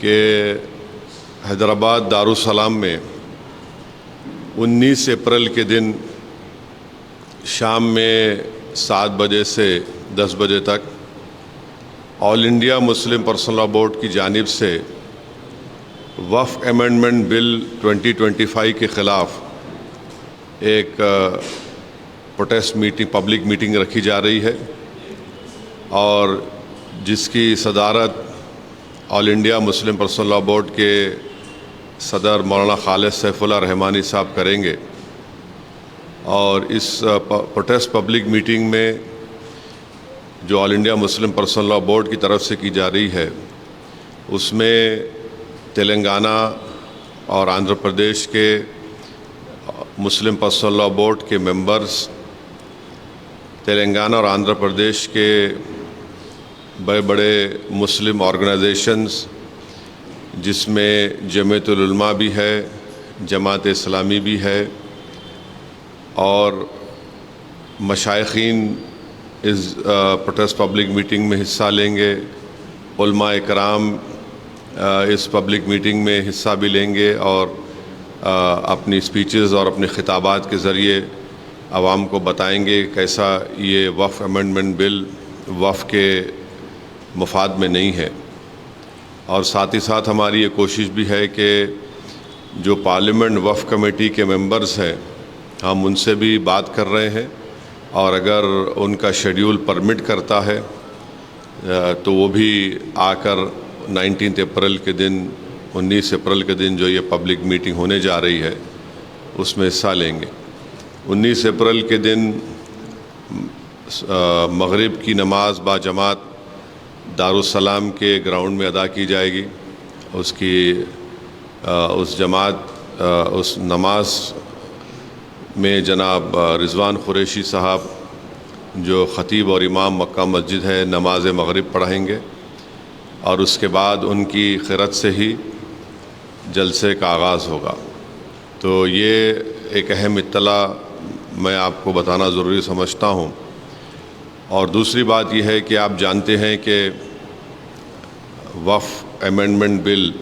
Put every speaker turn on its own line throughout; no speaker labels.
कि हैदराबाद दारुसलाम में 19 अप्रैल के दिन शाम में 7 बजे से 10 बजे तक all India Muslim personal law board की जानिब से वफ़ अमेंडमेंट बिल 2025 के ख़िलाफ़ एक प्रोटेस्ट मीटिंग, पब्लिक मीटिंग रखी जा रही है और जिसकी सदारत all India Muslim personal law board के सदर मौलाना खालिद सैफुल्लाह रहमानी साहब करेंगे। और इस प्रोटेस्ट पब्लिक मीटिंग में जो all India Muslim personal law board की तरफ से की जा रही है उसमें तेलंगाना और आंध्र प्रदेश के मुस्लिम पर्सनल लॉ बोर्ड के मेंबर्स, तेलंगाना और आंध्र प्रदेश के बड़े बड़े मुस्लिम ऑर्गेनाइजेशंस जिसमें जमीयतुल उलमा भी है, जमात इस्लामी भी है और मशाइखीन इस प्रोटेस्ट पब्लिक मीटिंग में हिस्सा लेंगे। उलमा इकराम इस पब्लिक मीटिंग में हिस्सा भी लेंगे और अपनी स्पीचेस और अपने खिताबात के ज़रिए आवाम को बताएंगे कैसा ये वफ़ अमेंडमेंट बिल वफ़ के मुफाद में नहीं है। और साथ ही साथ हमारी ये कोशिश भी है कि जो पार्लियामेंट वफ़ कमेटी के मेंबर्स हैं हम उनसे भी बात कर रहे हैं और अगर उनका शेड्यूल परमिट करता है तो वो भी आकर 19 अप्रैल के दिन 19 अप्रैल के दिन जो ये पब्लिक मीटिंग होने जा रही है उसमें हिस्सा लेंगे। 19 अप्रैल के दिन मगरिब की नमाज बाजमात दारुसलाम के ग्राउंड में अदा की जाएगी। उस नमाज में जनाब रिजवान कुरैशी साहब जो ख़तीब और इमाम मक्का मस्जिद है नमाज मगरिब पढ़ाएंगे और उसके बाद उनकी खिरत से ही जलसे का आगाज़ होगा। तो ये एक अहम इत्तला मैं आपको बताना ज़रूरी समझता हूँ। और दूसरी बात यह है कि आप जानते हैं कि वफ़ अमेंडमेंट बिल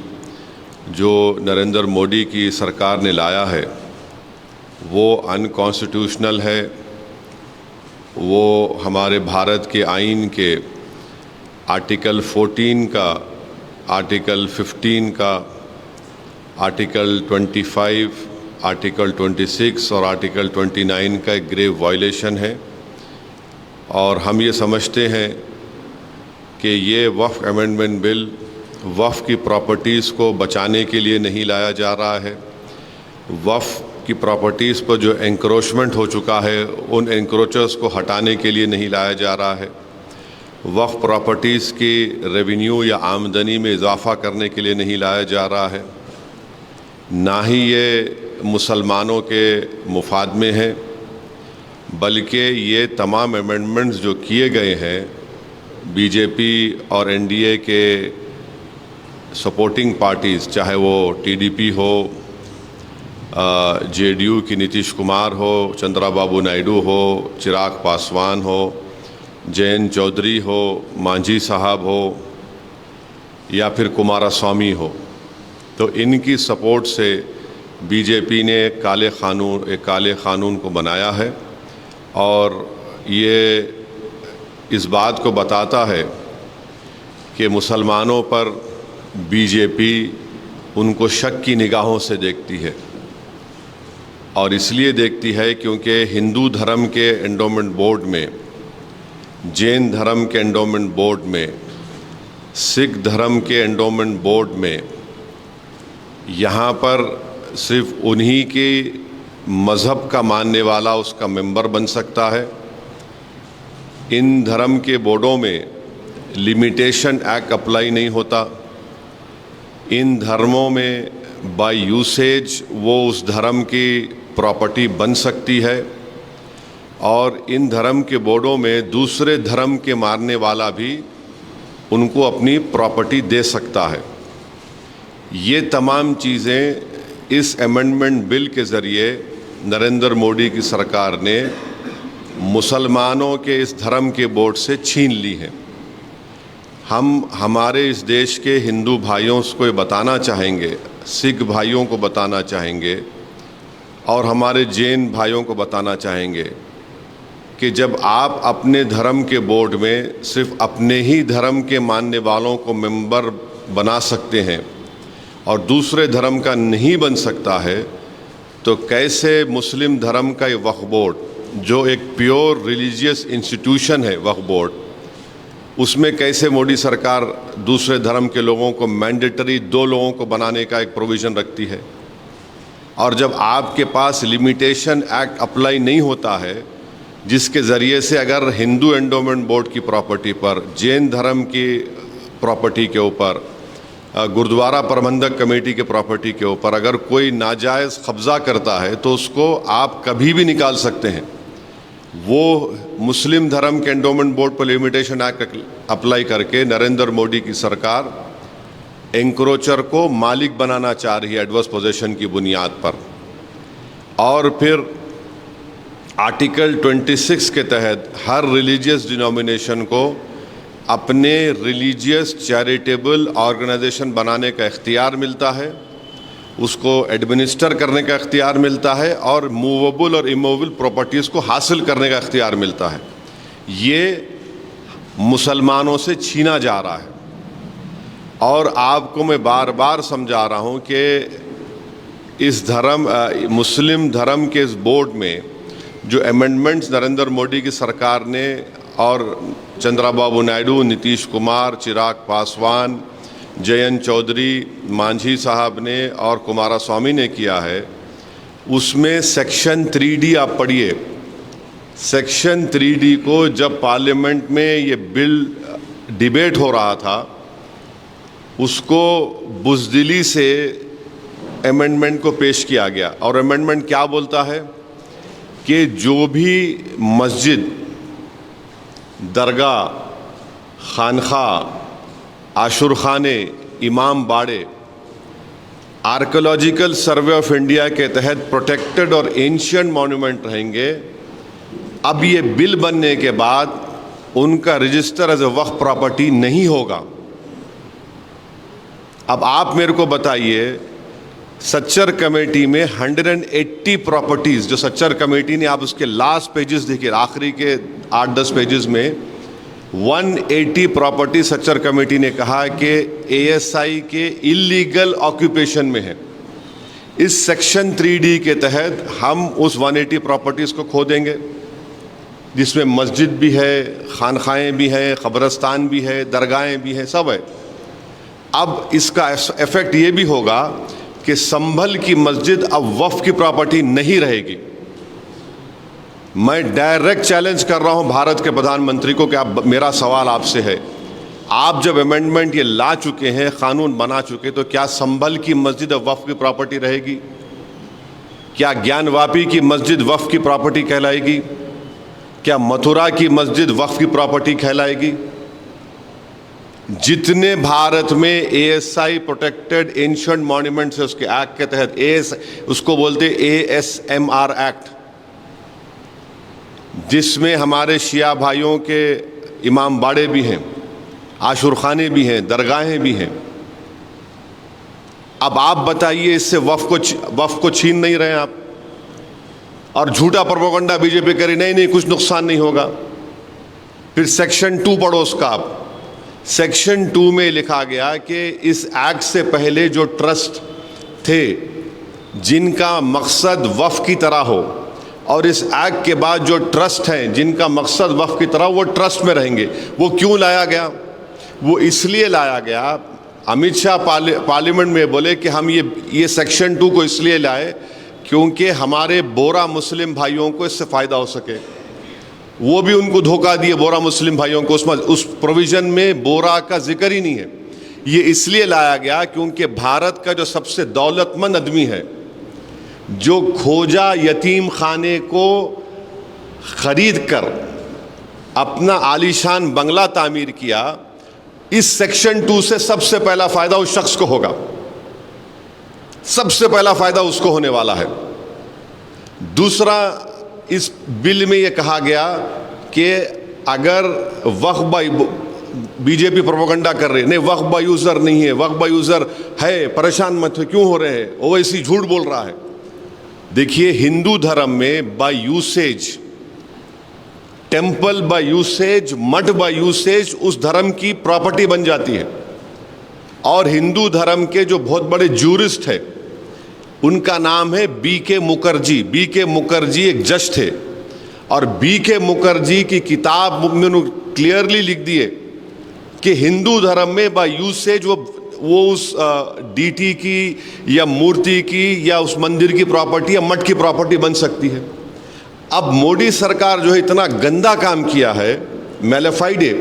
जो नरेंद्र मोदी की सरकार ने लाया है वो अनकॉन्स्टिट्यूशनल है। वो हमारे भारत के आइन के आर्टिकल 14 का, आर्टिकल 15 का, आर्टिकल 25, आर्टिकल 26 और आर्टिकल 29 का एक ग्रेव वायलेशन है। और हम ये समझते हैं कि ये वफ़ अमेंडमेंट बिल वफ़ की प्रॉपर्टीज़ को बचाने के लिए नहीं लाया जा रहा है। वफ़ की प्रॉपर्टीज़ पर जो एंक्रोचमेंट हो चुका है उन एंक्रोचर्स को हटाने के लिए नहीं लाया जा रहा है। वफ़ प्रॉपर्टीज़ की रेवेन्यू या आमदनी में इजाफ़ा करने के लिए नहीं लाया जा रहा है। ना ही ये मुसलमानों के मुफाद में है, बल्कि ये तमाम अमेंडमेंट्स जो किए गए हैं बीजेपी और एनडीए के सपोर्टिंग पार्टीज़, चाहे वो टीडीपी हो, जेडीयू की नीतीश कुमार हो, चंद्राबाबू नायडू हो, चिराग पासवान हो, जयंत चौधरी हो, मांझी साहब हो या फिर कुमारस्वामी हो, तो इनकी सपोर्ट से बीजेपी ने एक काले क़ानून को बनाया है। और ये इस बात को बताता है कि मुसलमानों पर बीजेपी उनको शक की निगाहों से देखती है। और इसलिए देखती है क्योंकि हिंदू धर्म के एंडोमेंट बोर्ड में, जैन धर्म के एंडोमेंट बोर्ड में, सिख धर्म के एंडोमेंट बोर्ड में यहाँ पर सिर्फ उन्हीं के मज़हब का मानने वाला उसका मेंबर बन सकता है। इन धर्म के बोर्डों में लिमिटेशन एक्ट अप्लाई नहीं होता। इन धर्मों में बाय यूसेज वो उस धर्म की प्रॉपर्टी बन सकती है और इन धर्म के बोर्डों में दूसरे धर्म के मानने वाला भी उनको अपनी प्रॉपर्टी दे सकता है। ये तमाम चीज़ें इस अमेंडमेंट बिल के ज़रिए नरेंद्र मोदी की सरकार ने मुसलमानों के इस धर्म के बोर्ड से छीन ली हैं। हम हमारे इस देश के हिंदू भाइयों को ये बताना चाहेंगे, सिख भाइयों को बताना चाहेंगे और हमारे जैन भाइयों को बताना चाहेंगे कि जब आप अपने धर्म के बोर्ड में सिर्फ अपने ही धर्म के मानने वालों को मेंबर बना सकते हैं और दूसरे धर्म का नहीं बन सकता है, तो कैसे मुस्लिम धर्म का ये वक्फ बोर्ड, जो एक प्योर रिलीजियस इंस्टीट्यूशन है वक्फ बोर्ड, उसमें कैसे मोदी सरकार दूसरे धर्म के लोगों को मैंडेटरी 2 लोगों को बनाने का एक प्रोविज़न रखती है। और जब आपके पास लिमिटेशन एक्ट अप्लाई नहीं होता है, जिसके ज़रिए से अगर हिंदू एंडोमेंट बोर्ड की प्रॉपर्टी पर, जैन धर्म की प्रॉपर्टी के ऊपर, गुरुद्वारा प्रबंधक कमेटी के प्रॉपर्टी के ऊपर अगर कोई नाजायज़ कब्ज़ा करता है तो उसको आप कभी भी निकाल सकते हैं। वो मुस्लिम धर्म के एंडोमेंट बोर्ड पर लिमिटेशन एक्ट अप्लाई करके नरेंद्र मोदी की सरकार एंक्रोचर को मालिक बनाना चाह रही है एडवर्स पोजेशन की बुनियाद पर। और फिर आर्टिकल 26 के तहत हर रिलीजियस डिनोमिनेशन को अपने रिलीजियस चैरिटेबल ऑर्गेनाइजेशन बनाने का इख्तियार मिलता है, उसको एडमिनिस्टर करने का इख्तियार मिलता है और मूवेबल और इमूवेबल प्रॉपर्टीज़ को हासिल करने का इख्तियार मिलता है। ये मुसलमानों से छीना जा रहा है। और आपको मैं बार बार समझा रहा हूँ कि इस मुस्लिम धर्म के इस बोर्ड में जो अमेंडमेंट्स नरेंद्र मोदी की सरकार ने और चंद्रबाबू नायडू, नीतीश कुमार, चिराग पासवान, जयंत चौधरी, मांझी साहब ने और कुमारस्वामी ने किया है, उसमें सेक्शन 3D आप पढ़िए। सेक्शन 3D को जब पार्लियामेंट में ये बिल डिबेट हो रहा था, उसको बुज़दिली से अमेंडमेंट को पेश किया गया। और अमेंडमेंट क्या बोलता है कि जो भी मस्जिद, दरगाह, खानखा, आशुरखाने, इमाम बाड़े आर्कियोलॉजिकल सर्वे ऑफ इंडिया के तहत प्रोटेक्टेड और एंशिएंट मॉन्यूमेंट रहेंगे, अब ये बिल बनने के बाद उनका register as a waqf property नहीं होगा। अब आप मेरे को बताइए, सच्चर कमेटी में 180 प्रॉपर्टीज़ जो सच्चर कमेटी ने, आप उसके लास्ट पेजेस देखिए, आखिरी के 8-10 पेजेस में 180 प्रॉपर्टी सच्चर कमेटी ने कहा कि ASI के इलीगल ऑक्यूपेशन में है। इस सेक्शन 3D के तहत हम उस 180 प्रॉपर्टीज़ को खो देंगे, जिसमें मस्जिद भी है, खानखाएँ भी हैं, कब्रस्तान भी है, दरगाहें भी हैं, सब है। अब इसका इफ़ेक्ट ये भी होगा कि संभल की मस्जिद अब वक्फ की प्रॉपर्टी नहीं रहेगी। मैं डायरेक्ट चैलेंज कर रहा हूं भारत के प्रधानमंत्री को कि आप, मेरा सवाल आपसे है, आप जब अमेंडमेंट ये ला चुके हैं, कानून बना चुके, तो क्या संभल की मस्जिद अब वक्फ की प्रॉपर्टी रहेगी? क्या ज्ञानवापी की मस्जिद वक्फ की प्रॉपर्टी कहलाएगी? क्या मथुरा की मस्जिद वक्फ की प्रॉपर्टी कहलाएगी? जितने भारत में ASI प्रोटेक्टेड एंशिएंट मॉन्यूमेंट्स है, उसके एक्ट के तहत उसको बोलते ASMR एक्ट, जिसमें हमारे शिया भाइयों के इमाम बाड़े भी हैं, आशुरखाने भी हैं, दरगाहें भी हैं। अब आप बताइए, इससे वक्फ को छीन नहीं रहे आप? और झूठा प्रोपेगेंडा बीजेपी करी, नहीं कुछ नुकसान नहीं होगा। फिर सेक्शन 2 पढ़ो उसका आप। सेक्शन 2 में लिखा गया कि इस एक्ट से पहले जो ट्रस्ट थे जिनका मकसद वक्फ की तरह हो, और इस एक्ट के बाद जो ट्रस्ट हैं जिनका मकसद वक्फ की तरह, वो ट्रस्ट में रहेंगे। वो क्यों लाया गया? वो इसलिए लाया गया, अमित शाह पार्लियामेंट में बोले कि हम ये सेक्शन 2 को इसलिए लाए क्योंकि हमारे बोरा मुस्लिम भाइयों को इससे फ़ायदा हो सके। वो भी उनको धोखा दिए बोरा मुस्लिम भाइयों को, उस प्रोविज़न में बोरा का जिक्र ही नहीं है। ये इसलिए लाया गया क्योंकि भारत का जो सबसे दौलतमंद आदमी है, जो खोजा यतीम खाने को ख़रीद कर अपना आलीशान बंगला तामीर किया, इस सेक्शन 2 से सबसे पहला फ़ायदा उस शख्स को होगा, सबसे पहला फ़ायदा उसको होने वाला है। दूसरा, इस बिल में ये कहा गया कि अगर वक्फ बीजेपी प्रोपेगेंडा कर रही है, नहीं वक्फ बाय यूजर नहीं है, वक्फ बाय यूजर है, परेशान मत हो, क्यों हो रहे हैं, ओवैसी झूठ बोल रहा है। देखिए, हिंदू धर्म में by usage, temple by usage, मठ बाय यूसेज उस धर्म की प्रॉपर्टी बन जाती है। और हिंदू धर्म के जो बहुत बड़े जूरिस्ट है, उनका नाम है B.K. मुखर्जी। B.K. मुखर्जी एक जज थे, और B.K. मुखर्जी की किताब में उन्होंने क्लियरली लिख दिए कि हिंदू धर्म में बाय यूसेज वो उस डीटी की या मूर्ति की या उस मंदिर की प्रॉपर्टी या मठ की प्रॉपर्टी बन सकती है। अब मोदी सरकार जो है इतना गंदा काम किया है, मैलिफाइड है,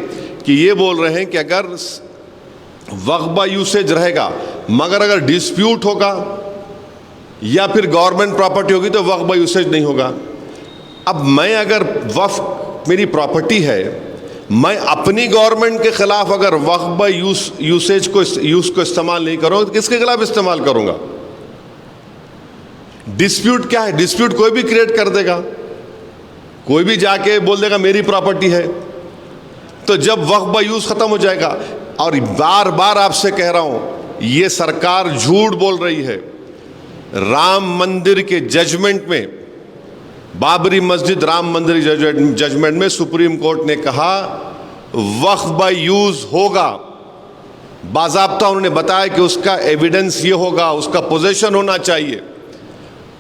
कि ये बोल रहे हैं कि अगर वक्फ बाय यूसेज रहेगा, मगर अगर डिस्प्यूट होगा या फिर गवर्नमेंट प्रॉपर्टी होगी तो वक्फ बाय यूसेज नहीं होगा। अब मैं अगर वक्फ मेरी प्रॉपर्टी है, मैं अपनी गवर्नमेंट के खिलाफ अगर वक्फ बाय यूसेज को इस्तेमाल नहीं करूँगा तो किसके खिलाफ इस्तेमाल करूँगा? डिस्प्यूट क्या है? डिस्प्यूट कोई भी क्रिएट कर देगा, कोई भी जाके बोल देगा मेरी प्रॉपर्टी है। तो जब वक्फ बाय यूज खत्म हो जाएगा, और बार बार आपसे कह रहा हूं, ये सरकार झूठ बोल रही है। राम मंदिर के जजमेंट में, बाबरी मस्जिद राम मंदिर जजमेंट में सुप्रीम कोर्ट ने कहा वक्फ बाय यूज होगा, बाज़ाब्ता उन्होंने बताया कि उसका एविडेंस ये होगा, उसका पोजेशन होना चाहिए।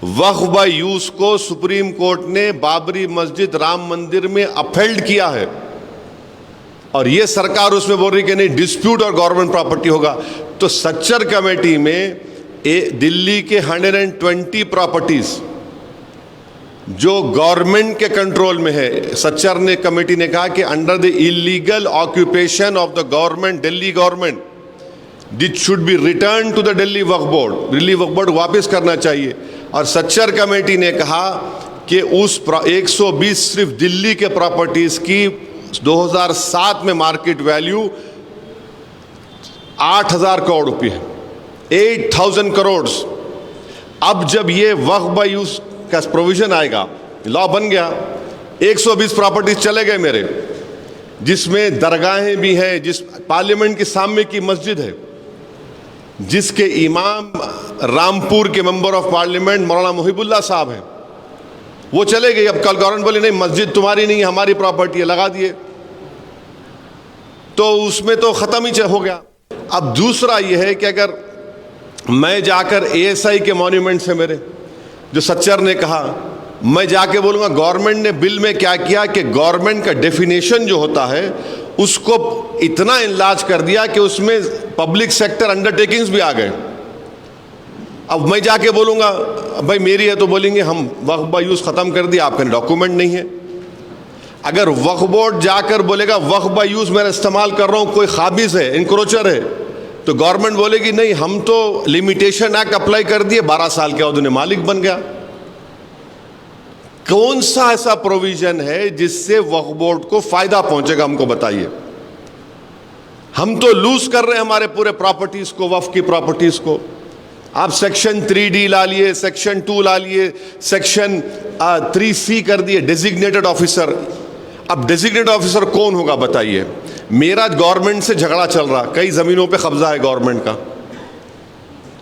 वक्फ बाय यूज को सुप्रीम कोर्ट ने बाबरी मस्जिद राम मंदिर में अपहेल्ड किया है, और ये सरकार उसमें बोल रही कि नहीं डिस्प्यूट और गवर्नमेंट प्रॉपर्टी होगा। तो सच्चर कमेटी में दिल्ली के 120 प्रॉपर्टीज जो गवर्नमेंट के कंट्रोल में है, सच्चर ने कमेटी ने कहा कि under the illegal occupation of the government, Delhi government, this should be return to the Delhi waqf board, Delhi waqf board वापस करना चाहिए। और सच्चर कमेटी ने कहा कि उस 120 सिर्फ दिल्ली के प्रॉपर्टीज की 2007 में मार्केट वैल्यू 8,000 करोड़ रुपये है, 8,000 करोड़। अब जब ये वक्फ बाय यूज का प्रोविजन आएगा, लॉ बन गया, 120 प्रॉपर्टीज चले गए मेरे, जिसमें दरगाहें भी हैं, जिस पार्लियामेंट के सामने की मस्जिद है, जिसके इमाम रामपुर के मेंबर ऑफ पार्लियामेंट मौलाना मुहिबुल्लाह साहब हैं, वो चले गए। अब कल गवर्नमेंट बोले नहीं मस्जिद तुम्हारी नहीं, हमारी प्रॉपर्टी है, लगा दिए, तो उसमें तो खत्म ही हो गया। अब दूसरा ये है कि अगर मैं जाकर ASI के मॉन्यूमेंट से मेरे, जो सच्चर ने कहा, मैं जाके बोलूंगा गवर्नमेंट ने बिल में क्या किया कि गवर्नमेंट का डेफिनेशन जो होता है उसको इतना इनलार्ज कर दिया कि उसमें पब्लिक सेक्टर अंडरटेकिंग्स भी आ गए। अब मैं जाके बोलूंगा भाई मेरी है, तो बोलेंगे हम वक्फ बाय यूज खत्म कर दिया, आपके डॉक्यूमेंट नहीं है। अगर वक्फ बोर्ड जाकर बोलेगा वक्फ बाय यूज मैं इस्तेमाल कर रहा हूं, कोई खाबिज है, इंक्रोचर है, तो गवर्नमेंट बोलेगी नहीं हम तो लिमिटेशन एक्ट अप्लाई कर दिए, 12 साल के बाद उन्हें मालिक बन गया। कौन सा ऐसा प्रोविजन है जिससे वक्फ बोर्ड को फायदा पहुंचेगा, हमको बताइए। हम तो लूज कर रहे हैं हमारे पूरे प्रॉपर्टीज को, वक्फ की प्रॉपर्टीज को। आप सेक्शन 3D ला लिए, सेक्शन 2 ला लिए, सेक्शन 3C कर दिए, डेजिग्नेटेड ऑफिसर। अब डेजिग्नेटेड ऑफिसर कौन होगा बताइए? मेरा गवर्नमेंट से झगड़ा चल रहा, कई जमीनों पे कब्जा है गवर्नमेंट का,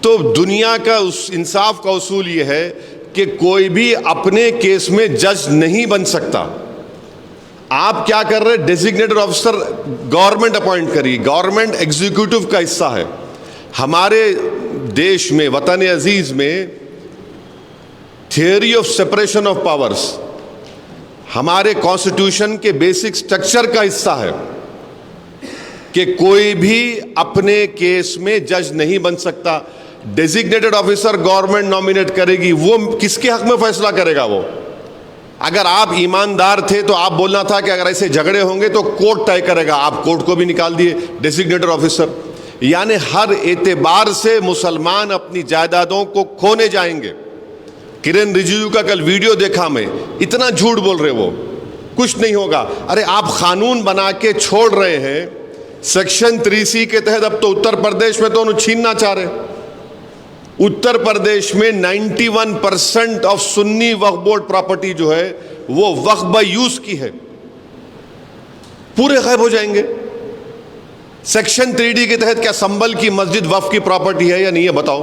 तो दुनिया का उस इंसाफ का उसूल ये है कि कोई भी अपने केस में जज नहीं बन सकता। आप क्या कर रहे हैं? डेजिग्नेटेड ऑफिसर गवर्नमेंट अपॉइंट करिए, गवर्नमेंट एग्जीक्यूटिव का हिस्सा है। हमारे देश में, वतन अजीज में, theory of separation of powers हमारे कॉन्स्टिट्यूशन के बेसिक स्ट्रक्चर का हिस्सा है कि कोई भी अपने केस में जज नहीं बन सकता। डेजिग्नेटेड ऑफिसर गवर्नमेंट नॉमिनेट करेगी, वो किसके हक में फैसला करेगा? वो अगर आप ईमानदार थे तो आप बोलना था कि अगर ऐसे झगड़े होंगे तो कोर्ट तय करेगा, आप कोर्ट को भी निकाल दिए डेजिग्नेटेड ऑफिसर। यानी हर एतबार से मुसलमान अपनी जायदादों को खोने जाएंगे। किरण रिजिजू का कल वीडियो देखा मैं, इतना झूठ बोल रहे वो, कुछ नहीं होगा। अरे आप कानून बना के छोड़ रहे हैं सेक्शन 3C के तहत। अब तो उत्तर प्रदेश में तो उन्हें छीनना चाह रहे। उत्तर प्रदेश में 91% of Sunni Waqf board property जो है वो वक्फ बाय यूज की है, पूरे गायब हो जाएंगे। सेक्शन 3D के तहत क्या संभल की मस्जिद वक्फ की प्रॉपर्टी है या नहीं है? बताओ,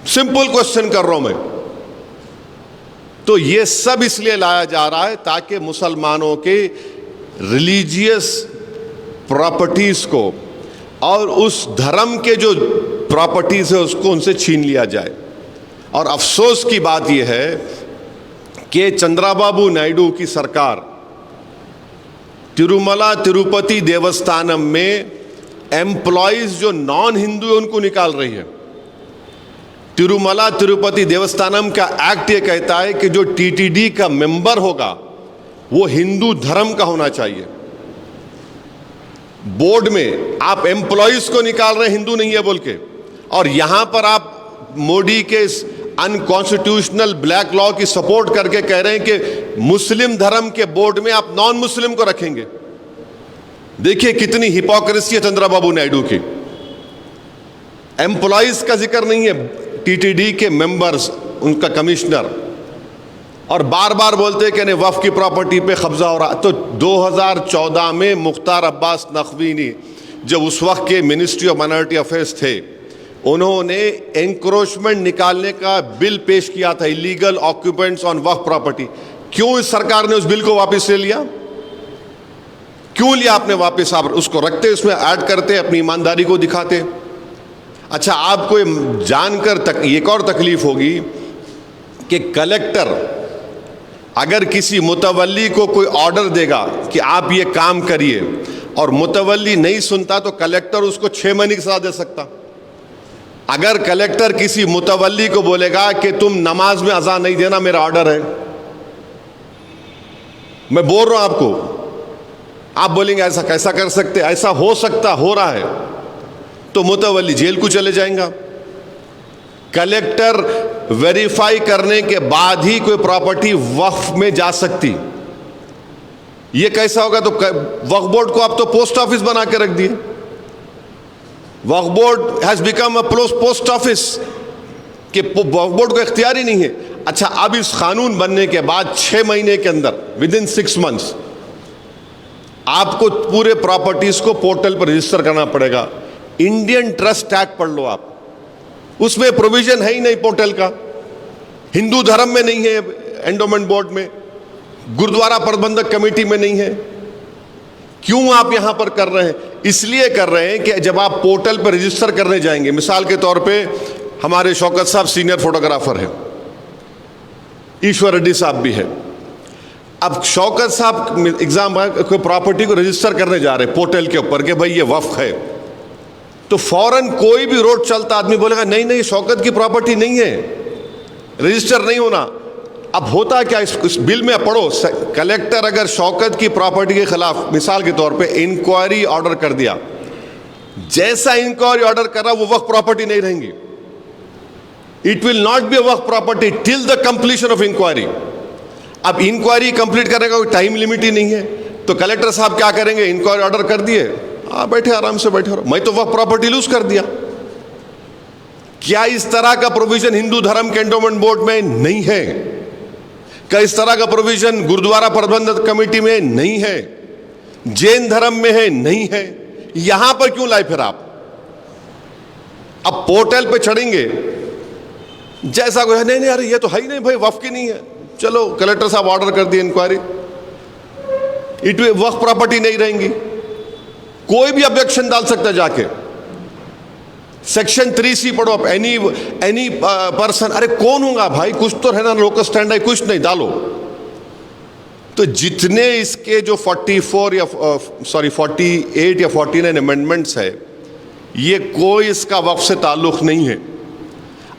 सिंपल क्वेश्चन कर रहा हूं मैं। तो ये सब इसलिए लाया जा रहा है ताकि मुसलमानों के रिलीजियस प्रॉपर्टीज को और उस धर्म के जो प्रॉपर्टीज है उसको उनसे छीन लिया जाए। और अफसोस की बात यह है कि चंद्राबाबू नायडू की सरकार तिरुमला तिरुपति देवस्थानम में एम्प्लॉयज जो नॉन हिंदू है उनको निकाल रही है। तिरुमला तिरुपति देवस्थानम का एक्ट ये कहता है कि जो टीटीडी का मेंबर होगा वो हिंदू धर्म का होना चाहिए। बोर्ड में आप एम्प्लॉयज को निकाल रहे हैं हिंदू नहीं है बोल के, और यहां पर आप मोदी के अनकॉन्स्टिट्यूशनल ब्लैक लॉ की सपोर्ट करके कह रहे हैं कि मुस्लिम धर्म के बोर्ड में आप नॉन मुस्लिम को रखेंगे। देखिए कितनी हिपोक्रेसी है चंद्रबाबू नायडू की। एम्प्लॉयज का जिक्र नहीं है, टीटीडी के मेंबर्स, उनका कमिश्नर, और बार बार बोलते हैं कि नहीं वक्फ की प्रॉपर्टी पे कब्जा हो रहा। तो 2014 में मुख्तार अब्बास नकवी ने जब उस वक्त के मिनिस्ट्री ऑफ माइनॉरिटी अफेयर्स थे, उन्होंने एंक्रोचमेंट निकालने का बिल पेश किया था, illegal occupants on Waqf property. क्यों इस सरकार ने उस बिल को वापस ले लिया? क्यों लिया आपने वापस? आप उसको रखते, उसमें ऐड करते, अपनी ईमानदारी को दिखाते। अच्छा, आपको जानकर एक और तकलीफ होगी कि कलेक्टर अगर किसी मुतवल्ली को कोई ऑर्डर देगा कि आप ये काम करिए और मुतवल्ली नहीं सुनता तो कलेक्टर उसको 6 महीने की सजा दे सकता। अगर कलेक्टर किसी मुतवल्ली को बोलेगा कि तुम नमाज में अज़ान नहीं देना, मेरा ऑर्डर है, मैं बोल रहा हूं आपको, आप बोलेंगे ऐसा कैसा कर सकते, ऐसा हो सकता, हो रहा है, तो मुतवल्ली जेल को चले जाएगा। कलेक्टर वेरीफाई करने के बाद ही कोई प्रॉपर्टी वक्फ में जा सकती। ये कैसा होगा? तो वक्फ बोर्ड को आप तो पोस्ट ऑफिस बना के रख दिए। Waqf board has become a post office कि वक्फ बोर्ड को इख्तियार ही नहीं है। अच्छा, अब इस कानून बनने के बाद 6 महीने के अंदर, विद इन 6 मंथ्स, आपको पूरे प्रॉपर्टीज को पोर्टल पर रजिस्टर करना पड़ेगा। इंडियन ट्रस्ट एक्ट पढ़ लो आप, उसमें प्रोविजन है ही नहीं पोर्टल का। हिंदू धर्म में नहीं है, एंडोमेंट बोर्ड में, गुरुद्वारा प्रबंधक कमेटी में नहीं है। क्यों आप यहां पर कर रहे हैं? इसलिए कर रहे हैं कि जब आप पोर्टल पर रजिस्टर करने जाएंगे, मिसाल के तौर पे हमारे शौकत साहब सीनियर फोटोग्राफर हैं, ईश्वर रेड्डी साहब भी है। अब शौकत साहब एग्जाम कोई प्रॉपर्टी को रजिस्टर करने जा रहे हैं पोर्टल के ऊपर कि भाई ये वक्फ है, तो फौरन कोई भी रोड चलता आदमी बोलेगा नहीं नहीं शौकत की प्रॉपर्टी नहीं है, रजिस्टर नहीं होना। अब होता क्या, इस बिल में पढ़ो, कलेक्टर अगर शौकत की प्रॉपर्टी के खिलाफ मिसाल के तौर पे इंक्वायरी ऑर्डर कर दिया, जैसा इंक्वायरी ऑर्डर कर रहा वो वक्फ प्रॉपर्टी नहीं रहेंगी। It will not be a Waqf property till the completion of inquiry. अब इंक्वायरी कंप्लीट करने का कोई टाइम लिमिट ही नहीं है, तो कलेक्टर साहब क्या करेंगे? इंक्वायरी ऑर्डर कर दिए, बैठे आराम से बैठे रहो, मैं तो वक्फ प्रॉपर्टी लूज कर दिया। क्या इस तरह का प्रोविजन हिंदू धर्म के एंडोमेंट बोर्ड में नहीं है? क्या इस तरह का प्रोविजन गुरुद्वारा प्रबंधक कमेटी में नहीं है? जैन धर्म में है? नहीं है। यहां पर क्यों लाए फिर आप? अब पोर्टल पे चढ़ेंगे, जैसा कोई नहीं नहीं, अरे ये तो है ही नहीं भाई, वक्फ की नहीं है, चलो कलेक्टर साहब ऑर्डर कर दिए इंक्वायरी, इट वक्फ प्रॉपर्टी नहीं रहेंगी। कोई भी ऑब्जेक्शन डाल सकता है जाके। सेक्शन 3C पढ़ो आप, एनी पर्सन, अरे कौन होगा भाई, कुछ तो रहना, लोकल स्टैंड है, कुछ नहीं डालो। तो जितने इसके जो 48 या 49 अमेंडमेंट्स है, ये कोई इसका वक्फ से ताल्लुक नहीं है।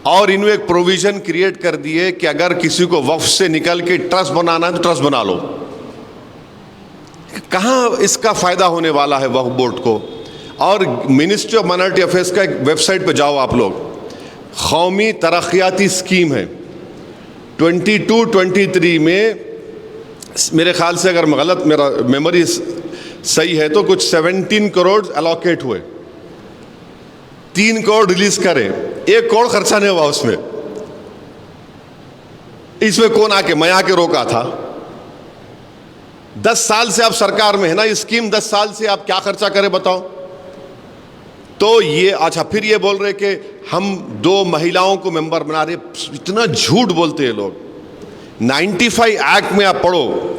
और इन्होंने एक प्रोविजन क्रिएट कर दिए कि अगर किसी को वक्फ से निकल के ट्रस्ट बनाना है तो ट्रस्ट बना लो। कहाँ इसका फायदा होने वाला है वक्फ बोर्ड को? और मिनिस्ट्री ऑफ माइनॉरिटी अफेयर्स का एक वेबसाइट पे जाओ आप लोग, कौमी तरक्याती स्कीम है 22-23 में, मेरे ख्याल से अगर गलत मेरा मेमोरी सही है तो कुछ 17 करोड़ अलॉकेट हुए, 3 करोड़ रिलीज करें, 1 करोड़ खर्चा नहीं हुआ उसमें। इसमें कौन आके, मैं आके रोका था। 10 साल से आप सरकार में है ना, ये स्कीम 10 साल से आप क्या खर्चा करें बताओ? तो ये अच्छा फिर ये बोल रहे कि हम 2 महिलाओं को मेंबर बना रहे। इतना झूठ बोलते हैं लोग। 95 एक्ट में आप पढ़ो,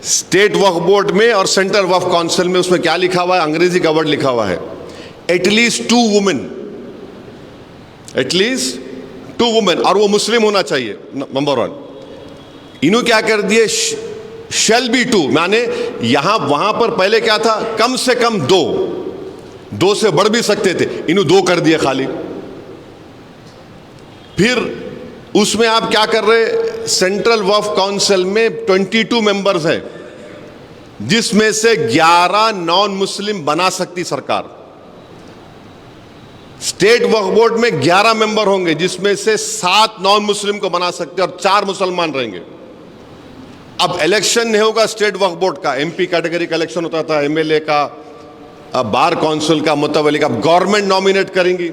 स्टेट वक्फ बोर्ड में और सेंट्रल वक्फ काउंसिल में, उसमें क्या लिखा हुआ है? अंग्रेजी का वर्ड लिखा हुआ है, एटलीस्ट 2 वुमेन, एटलीस्ट 2 वुमेन, और वो मुस्लिम होना चाहिए, नंबर 1। इन्होंने क्या कर दिए? शैल बी 2, माने यहां वहां पर पहले क्या था? कम से कम 2 से बढ़ भी सकते थे, इन्होंने 2 कर दिए खाली। फिर उसमें आप क्या कर रहे? सेंट्रल वक्फ काउंसिल में 22 मेंबर्स हैं, जिसमें से 11 नॉन मुस्लिम बना सकती सरकार। स्टेट वक्फ बोर्ड में 11 मेंबर होंगे, जिसमें से 7 नॉन मुस्लिम को बना सकते और 4 मुसलमान रहेंगे। अब इलेक्शन नहीं होगा स्टेट वक्फ बोर्ड का, एमपी कैटेगरी का इलेक्शन होता था, एमएलए का, बार काउंसिल का, मुतवल्ली का। गवर्नमेंट नॉमिनेट करेंगी।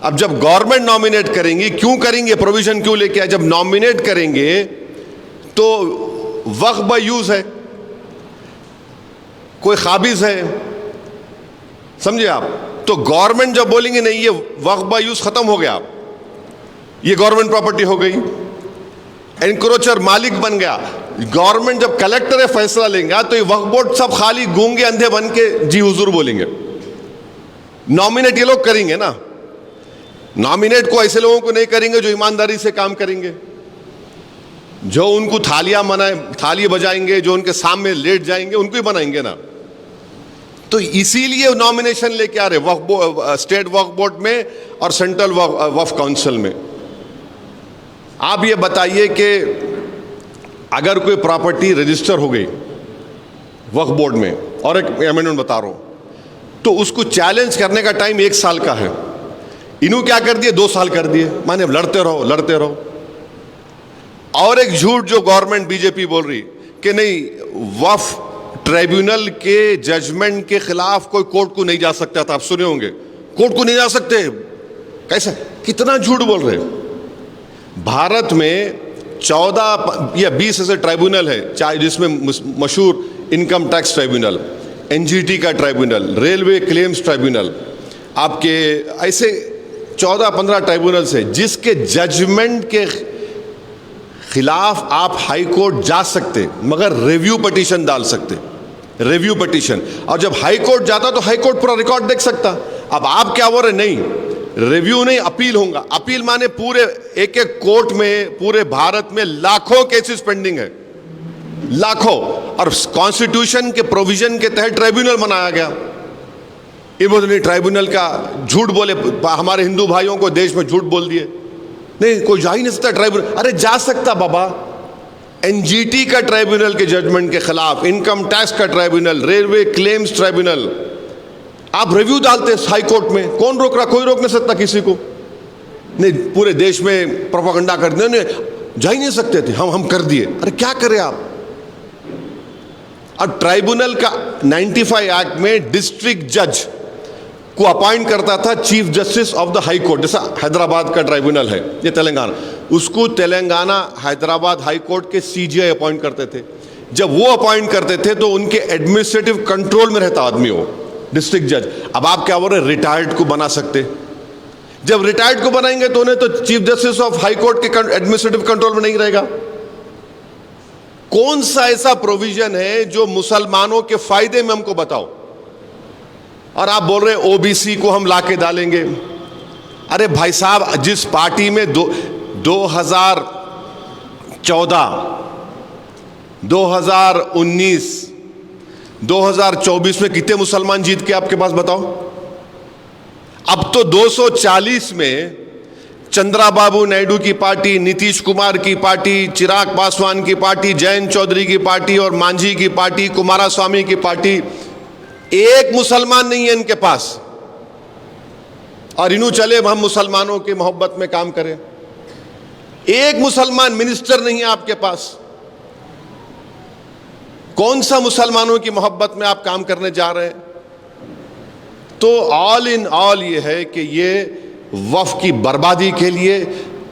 अब जब गवर्नमेंट नॉमिनेट करेंगी, क्यों करेंगे? प्रोविजन क्यों लेके आए? जब नॉमिनेट करेंगे तो वक्फ बाय यूज है, कोई खाबिज है, समझे आप? तो गवर्नमेंट जब बोलेंगे नहीं ये वक्फ बाय यूज खत्म हो गया, ये गवर्नमेंट प्रॉपर्टी हो गई, एनक्रोचर मालिक बन गया। गवर्नमेंट जब कलेक्टर है फैसला लेंगे तो ये वक्फ बोर्ड सब खाली गूंगे अंधे बन के जी हुजूर बोलेंगे। नॉमिनेट ये लोग करेंगे ना, नॉमिनेट को ऐसे लोगों को नहीं करेंगे जो ईमानदारी से काम करेंगे, जो उनको थाली बजाएंगे, जो उनके सामने लेट जाएंगे, उनको ही बनाएंगे ना। तो इसीलिए नॉमिनेशन लेके आ रहे स्टेट वक्फ बोर्ड में और सेंट्रल वक्फ काउंसिल में। आप ये बताइए कि अगर कोई प्रॉपर्टी रजिस्टर हो गई वक्फ बोर्ड में, और एक अमेंडमेंट बता रहा हूं, तो उसको चैलेंज करने का टाइम 1 साल का है। इन्होंने क्या कर दिए? 2 साल कर दिए, माने लड़ते रहो। और एक झूठ जो गवर्नमेंट बीजेपी बोल रही कि नहीं, वक्फ ट्राइब्यूनल के जजमेंट के खिलाफ कोई कोर्ट को नहीं जा सकता था। आप सुने होंगे, कोर्ट को नहीं जा सकते। कैसे? कितना झूठ बोल रहे। भारत में 14 या 20 ऐसे ट्राइब्यूनल है, चाहे जिसमें मशहूर इनकम टैक्स ट्राइब्यूनल, एनजीटी का ट्राइब्यूनल, रेलवे क्लेम्स ट्राइब्यूनल, आपके ऐसे 14-15 ट्राइब्यूनल्स है, जिसके जजमेंट के खिलाफ आप हाई कोर्ट जा सकते, मगर रिव्यू पिटीशन डाल सकते, रिव्यू पिटीशन। और जब हाई कोर्ट जाता तो हाई कोर्ट पूरा रिकॉर्ड देख सकता। अब आप क्या बोल रहे? नहीं, रिव्यू नहीं, अपील होगा। अपील माने पूरे एक कोर्ट में पूरे भारत में लाखों केसेस पेंडिंग है, लाखों, और कॉन्स्टिट्यूशन के प्रोविजन के तहत ट्राइब्यूनल बनाया गया। ये बोलते नहीं, ट्राइब्यूनल का झूठ बोले, हमारे हिंदू भाइयों को देश में झूठ बोल दिए। नहीं, कोई जा ही नहीं सकता ट्राइब्यूनल। अरे जा सकता बाबा, एनजीटी का ट्राइब्यूनल के जजमेंट के खिलाफ, इनकम टैक्स का ट्राइब्यूनल, रेलवे क्लेम्स ट्राइब्यूनल, आप रिव्यू डालते हाई कोर्ट में। कौन रोक रहा? कोई रोक नहीं सकता किसी को। नहीं, पूरे देश में प्रोपेगेंडा कर दिया, जा ही नहीं सकते थे, हम कर दिए। अरे क्या करें आप? अब ट्राइब्यूनल का 95 एक्ट में डिस्ट्रिक्ट जज को अपॉइंट करता था chief justice of the high court. जैसा हैदराबाद का ट्राइब्यूनल है, ये तेलंगाना, उसको तेलंगाना हैदराबाद हाई कोर्ट के सीजीआई अपॉइंट करते थे। जब वो अपॉइंट करते थे तो उनके एडमिनिस्ट्रेटिव कंट्रोल में रहता आदमी हो, डिस्ट्रिक्ट जज। अब आप क्या बोल रहे? रिटायर्ड को बना सकते। जब रिटायर्ड को बनाएंगे तो उन्हें तो chief justice of high court के एडमिनिस्ट्रेटिव कंट्रोल में नहीं रहेगा। कौन सा ऐसा प्रोविजन है जो मुसलमानों के फायदे में? हमको बताओ। और आप बोल रहे ओबीसी को हम लाके डालेंगे। अरे भाई साहब, जिस पार्टी में 2014, 2019, 2024 में कितने मुसलमान जीत के आपके पास बताओ? अब तो 240 में चंद्राबाबू नायडू की पार्टी, नीतीश कुमार की पार्टी, चिराग पासवान की पार्टी, जयंत चौधरी की पार्टी और मांझी की पार्टी, कुमारस्वामी की पार्टी, एक मुसलमान नहीं है इनके पास। और इन्हों चले हम मुसलमानों की मोहब्बत में काम करें। एक मुसलमान मिनिस्टर नहीं है आपके पास। कौन सा मुसलमानों की मोहब्बत में आप काम करने जा रहे हैं? तो ऑल इन ऑल ये है कि ये वक्फ की बर्बादी के लिए,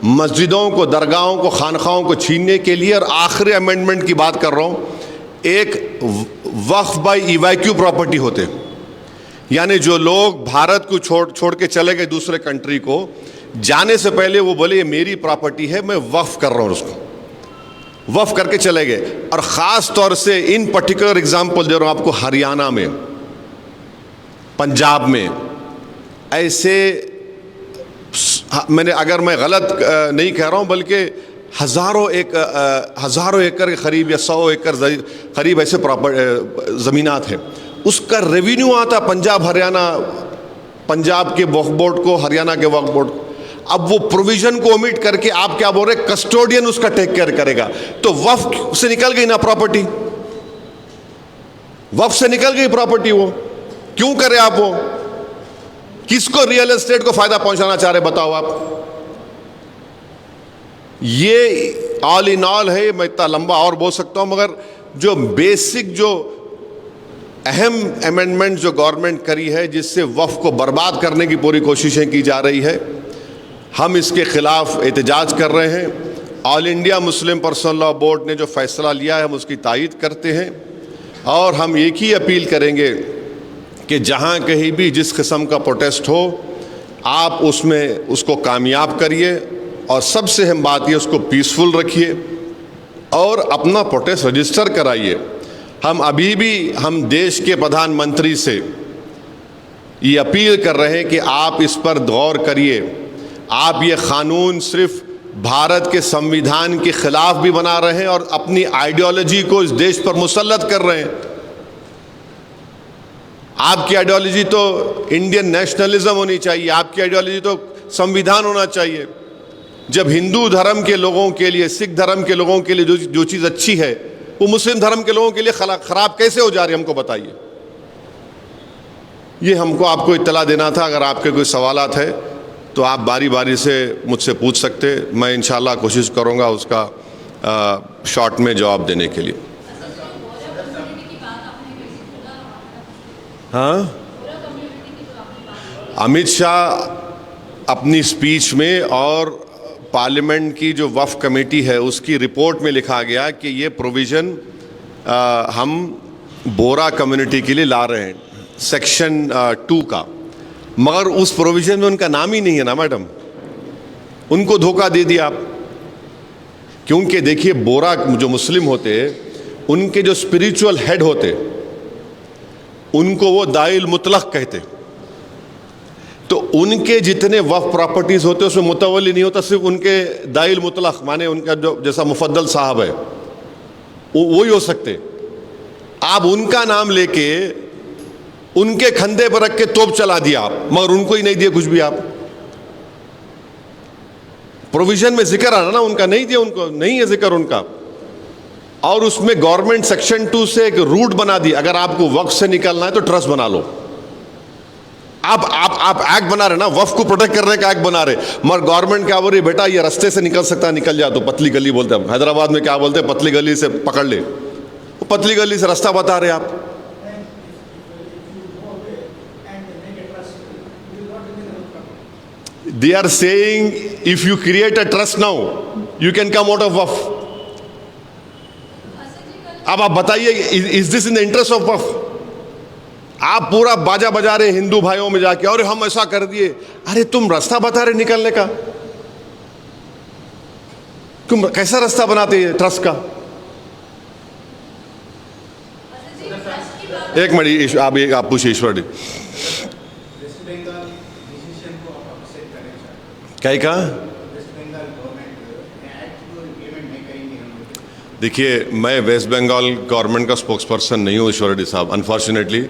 मस्जिदों को, दरगाहों को, खानखाओं को छीनने के लिए। और आखिरी अमेंडमेंट की बात कर रहा हूं, एक वक्फ बाय इवैक्यू प्रॉपर्टी होते, यानी जो लोग भारत को छोड़ के चले गए दूसरे कंट्री को, जाने से पहले वो बोले ये मेरी प्रॉपर्टी है, मैं वक्फ कर रहा हूँ, उसको वक्फ करके चले गए। और ख़ास तौर से इन पर्टिकुलर एग्जाम्पल दे रहा हूँ आपको, हरियाणा में, पंजाब में ऐसे, मैंने, अगर मैं गलत नहीं कह रहा हूँ, बल्कि हज़ारों एकड़ के करीब या 100 एकड़ करीब ऐसे ज़मीनात हैं, उसका रेवेन्यू आता पंजाब हरियाणा, पंजाब के वक्फ बोर्ड को, हरियाणा के वक्फ बोर्ड को। अब वो प्रोविजन को ओमिट करके आप क्या बोल रहे हैं, कस्टोडियन उसका टेक केयर करेगा। तो वक्फ से निकल गई ना प्रॉपर्टी, वक्फ से निकल गई प्रॉपर्टी। वो क्यों करे आप? वो किसको रियल एस्टेट को फायदा पहुंचाना चाह रहे, बताओ आप? ये ऑल इन ऑल है। मैं इतना लंबा और बोल सकता हूं, मगर जो बेसिक, जो अहम अमेंडमेंट जो गवर्नमेंट करी है, जिससे वक्फ को बर्बाद करने की पूरी कोशिशें की जा रही है, हम इसके खिलाफ एहतजाज कर रहे हैं। All India Muslim personal law board ने जो फैसला लिया है, हम उसकी तायीद करते हैं। और हम एक ही अपील करेंगे कि जहां कहीं भी जिस किस्म का प्रोटेस्ट हो, आप उसमें उसको कामयाब करिए, और सबसे अहम बात ये, उसको पीसफुल रखिए और अपना प्रोटेस्ट रजिस्टर कराइए। हम अभी भी हम देश के प्रधानमंत्री से ये अपील कर रहे हैं कि आप इस पर गौर करिए। आप ये कानून सिर्फ भारत के संविधान के खिलाफ भी बना रहे हैं और अपनी आइडियोलॉजी को इस देश पर मुसल्लत कर रहे हैं। आपकी आइडियोलॉजी तो इंडियन नेशनलिज्म होनी चाहिए, आपकी आइडियोलॉजी तो संविधान होना चाहिए। जब हिंदू धर्म के लोगों के लिए, सिख धर्म के लोगों के लिए जो चीज़ अच्छी है, वो मुस्लिम धर्म के लोगों के लिए खराब कैसे हो जा रही है, हमको बताइए। ये हमको आपको इत्तला देना था। अगर आपके कोई सवालात है तो आप बारी बारी से मुझसे पूछ सकते, मैं इंशाल्लाह कोशिश करूँगा उसका शॉर्ट में जवाब देने के लिए। हाँ, अमित शाह अपनी स्पीच में और पार्लियामेंट की जो वक्फ कमेटी है उसकी रिपोर्ट में लिखा गया कि ये प्रोविज़न हम बोरा कम्युनिटी के लिए ला रहे हैं, सेक्शन 2 का, मगर उस प्रोविज़न में उनका नाम ही नहीं है ना मैडम। उनको धोखा दे दिया आप। क्योंकि देखिए, बोरा जो मुस्लिम होते, उनके जो स्पिरिचुअल हेड होते, उनको वो दाइल मुतलक कहते। तो उनके जितने वक्फ प्रॉपर्टीज होते उसमें मुतवल्ली नहीं होता, सिर्फ उनके दाइल मुतलक, माने उनका जो जैसा मुफद्दल साहब है वो ही हो सकते। आप उनका नाम लेके उनके खंधे पर रख के तोप चला दिया आप, मगर उनको ही नहीं दिया कुछ भी। आप प्रोविजन में जिक्र आना ना, उनका नहीं दिया, उनको नहीं है जिक्र उनका। और उसमें गवर्नमेंट सेक्शन 2 से एक रूट बना दी, अगर आपको वक्फ से निकलना है तो ट्रस्ट बना लो। आप एक्ट बना रहे ना, वक्फ को प्रोटेक्ट करने का एक्ट बना रहे, मगर गवर्नमेंट क्या बोल रही है, बेटा ये रास्ते से निकल सकता है, निकल जा। तो पतली गली बोलते हैं, हैदराबाद में क्या बोलते हैं, पतली गली से पकड़ ले। वो पतली गली से रास्ता बता रहे आप। They are saying if you create a trust now, you can come out of वक्फ। अब आप बताइए, is this in the interest of Waqf? आप पूरा बाजा बजा रहे हिंदू भाइयों में जाके, और हम ऐसा कर दिए। अरे तुम रास्ता बता रहे निकलने का, तुम कैसा रास्ता बनाते हैं ट्रस्ट का? एक मिनट, आप पूछिए ईश्वर जी। क्या कहा? देखिए, मैं वेस्ट बंगाल गवर्नमेंट का स्पोक्स पर्सन नहीं हूँ ईश्वर रेड्डी साहब, अनफॉर्चुनेटली।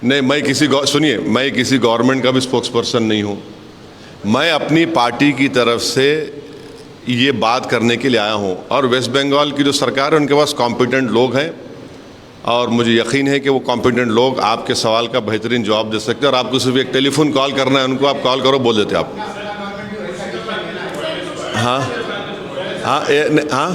नहीं, मैं किसी गवर्नमेंट का भी स्पोक्स पर्सन नहीं हूँ। मैं अपनी पार्टी की तरफ से ये बात करने के लिए आया हूँ, और वेस्ट बंगाल की जो सरकार है उनके पास कॉम्पिटेंट लोग हैं, और मुझे यकीन है कि वो कॉम्पिटेंट लोग आपके सवाल का बेहतरीन जवाब दे सकते हैं। और आपको सिर्फ एक टेलीफोन कॉल करना है उनको, आप कॉल करो, बोल देते आप। हाँ हाँ हाँ,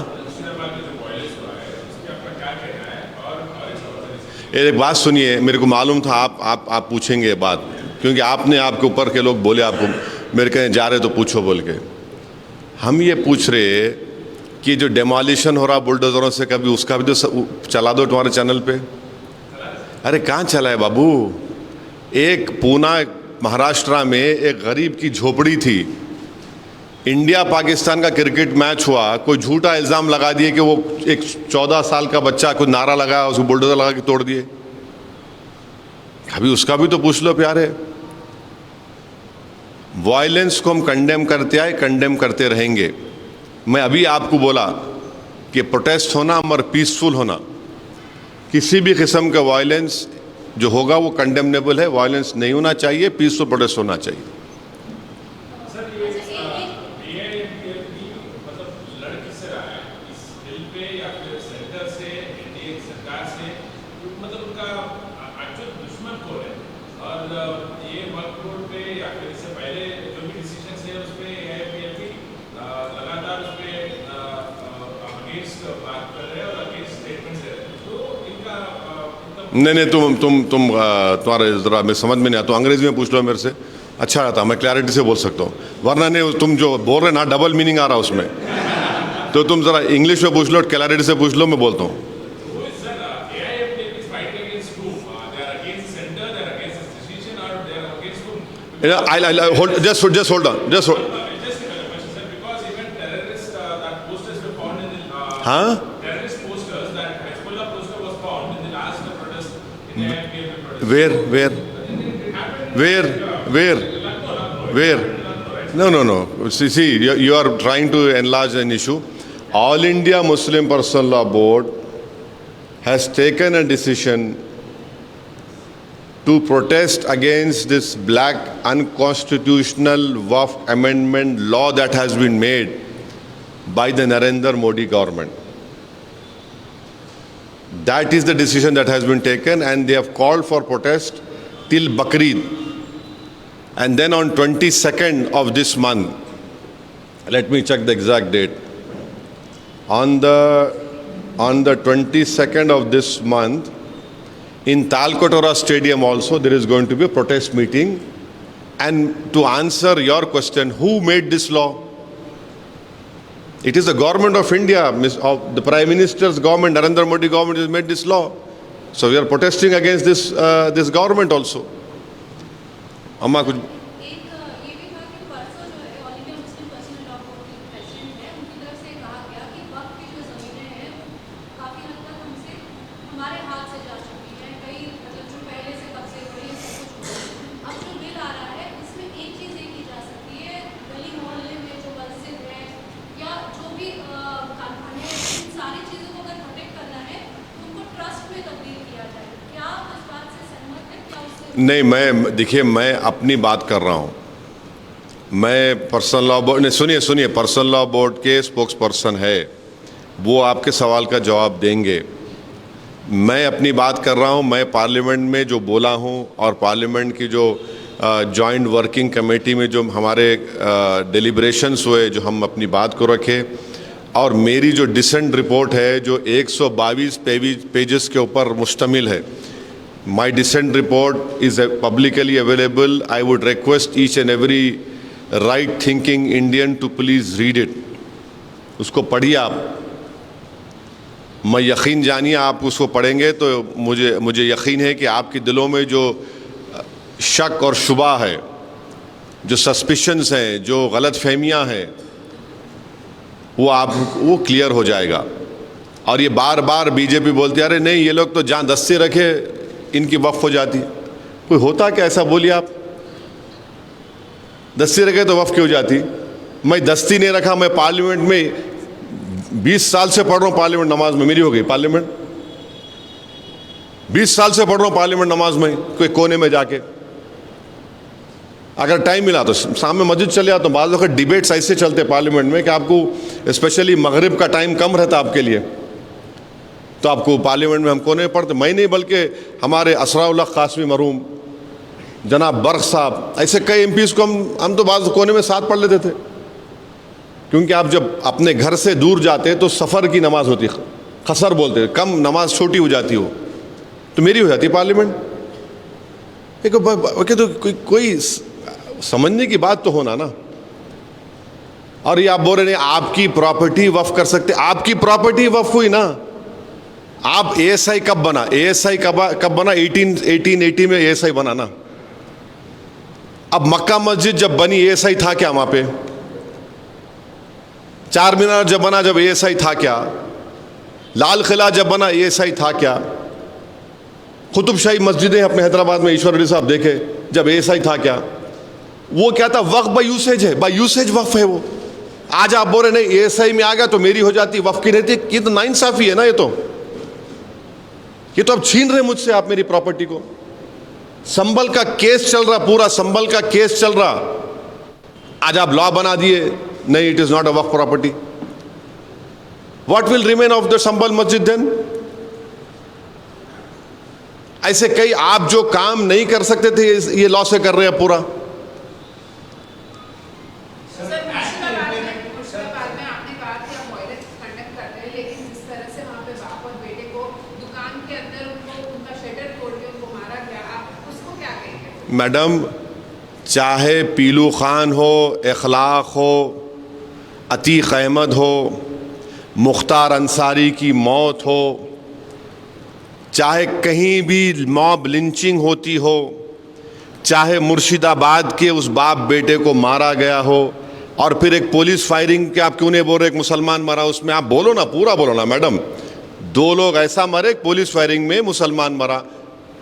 एक बात सुनिए, मेरे को मालूम था आप पूछेंगे बात, क्योंकि आपने, आपके ऊपर के लोग बोले आपको, मेरे कहीं जा रहे तो पूछो बोल के। हम ये पूछ रहे कि जो डेमोलिशन हो रहा बुलडोजरों से, कभी उसका भी तो चला दो तुम्हारे चैनल पे। अरे कहाँ चला है बाबू? एक पूना महाराष्ट्र में एक गरीब की झोपड़ी थी, इंडिया पाकिस्तान का क्रिकेट मैच हुआ, कोई झूठा इल्ज़ाम लगा दिए कि वो एक 14 साल का बच्चा कुछ नारा लगाया, उसको बुलडोजर लगा के तोड़ दिए। अभी उसका भी तो पूछ लो प्यारे। वायलेंस को हम कंडेम करते आए, कंडेम करते रहेंगे। मैं अभी आपको बोला कि प्रोटेस्ट होना मगर पीसफुल होना, किसी भी किस्म का वायलेंस जो होगा वो कंडेमनेबल है। वायलेंस नहीं होना चाहिए, पीसफुल प्रोटेस्ट होना चाहिए। नहीं, तुम्हारे ज़रा मैं समझ में नहीं आता, अंग्रेजी में पूछ लो मेरे से, अच्छा रहता, मैं क्लैरिटी से बोल सकता हूँ। वरना नहीं, तुम जो बोल रहे ना डबल मीनिंग आ रहा उसमें, तो तुम ज़रा इंग्लिश में पूछ लो, क्लैरिटी से पूछ लो, मैं बोलता हूँ। Just hold on. हाँ? Where? No. See, you are trying to enlarge an issue. All India Muslim Personal Law Board has taken a decision to protest against this black unconstitutional Waqf amendment law that has been made by the Narendra Modi government. That is the decision that has been taken, and they have called for protest till Bakrid. And then on 22nd of this month, let me check the exact date. On the 22nd of this month, in Talkotora Stadium also there is going to be a protest meeting. And to answer your question, who made this law? It is the government of India, of the Prime Minister's government, Narendra Modi government has made this law. So we are protesting against this government also. अम्मा कुछ नहीं, मैं अपनी बात कर रहा हूँ। मैं पर्सनल लॉ बोर्ड ने सुनिए पर्सनल लॉ बोर्ड के स्पोक्स पर्सन है, वो आपके सवाल का जवाब देंगे। मैं अपनी बात कर रहा हूँ। मैं पार्लियामेंट में जो बोला हूँ और पार्लियामेंट की जो जॉइंट वर्किंग कमेटी में जो हमारे डिलिब्रेशंस हुए, जो हम अपनी बात को रखे, और मेरी जो डिसेंट रिपोर्ट है जो 122 पेजेस के ऊपर मुश्तमिल है। My dissent report is publicly available. I would request each and every right-thinking Indian to please read it. उसको पढ़िए आप। मैं यकीन जानिए, आप उसको पढ़ेंगे तो मुझे यकीन है कि आपके दिलों में जो शक और शुबा है, जो सस्पिशंस हैं, जो गलत फहमियाँ हैं, वो क्लियर हो जाएगा। और ये बार बार बीजेपी बोलती है अरे नहीं ये लोग तो जहाँ दस्ते रखे इनकी वक्फ हो जाती। कोई होता क्या ऐसा? बोलिए आप। दस्ती रखे तो वक्फ क्यों हो जाती? मैं दस्ती नहीं रखा, मैं पार्लियामेंट में 20 साल से पढ़ रहा हूँ। पार्लियामेंट नमाज में मेरी हो गई पार्लियामेंट, 20 साल से पढ़ रहा हूँ पार्लियामेंट नमाज में, कोई कोने में जाके। अगर टाइम मिला तो सामने मस्जिद चले जाता हूँ। बाद वक्त डिबेट्स ऐसे चलते पार्लियामेंट में कि आपको स्पेशली मगरिब का टाइम कम रहता आपके लिए, तो आपको पार्लियामेंट में हम कोने में पढ़ते। मैं नहीं बल्कि हमारे असराउल्लाह कासमी मरहूम जनाब बर्क साहब, ऐसे कई एमपीज़ को हम तो बाद कोने में साथ पढ़ लेते थे। क्योंकि आप जब अपने घर से दूर जाते तो सफ़र की नमाज होती, खसर बोलते, कम नमाज छोटी हो जाती हो, तो मेरी हो जाती पार्लियामेंट। तो कोई समझने की बात तो होना ना। और ये आप बोल रहे नहीं आपकी प्रॉपर्टी वक्फ कर सकते, आपकी प्रॉपर्टी वक्फ हुई ना। आप एएसआई कब बना? एएसआई कब बना? 1880 में एएसआई बना ना। अब मक्का मस्जिद जब बनी ASI था क्या वहां पे? चार मीनार जब बना जब ASI था क्या? लाल किला जब बना ASI था क्या? कुतुबशाही मस्जिदें अपने हैदराबाद में ईश्वर रेड्डी साहब देखे जब ASI था क्या? वो क्या था? वक्फ बाय यूसेज है, बाय यूसेज वक्फ है वो। आज आप बोल रहे नहीं ASI में आ गया तो मेरी हो जाती, वक्फ की नहीं थी। ये तो नाइंसाफी है ना। ये तो अब छीन रहे मुझसे आप मेरी प्रॉपर्टी को। संभल का केस चल रहा, पूरा संभल का केस चल रहा, आज आप लॉ बना दिए नहीं, it is not a Waqf property. What will remain of the Sambhal masjid then? ऐसे कई आप जो काम नहीं कर सकते थे ये लॉ से कर रहे हैं पूरा। मैडम, चाहे पीलू खान हो, इखलाक हो, अतीक अहमद हो, मुख्तार अंसारी की मौत हो, चाहे कहीं भी मॉब लिंचिंग होती हो, चाहे मुर्शिदाबाद के उस बाप बेटे को मारा गया हो, और फिर एक पुलिस फायरिंग के आप क्यों नहीं बोल रहे एक मुसलमान मरा उसमें? आप बोलो ना, पूरा बोलो ना मैडम। दो लोग ऐसा मरे, पुलिस फायरिंग में मुसलमान मरा।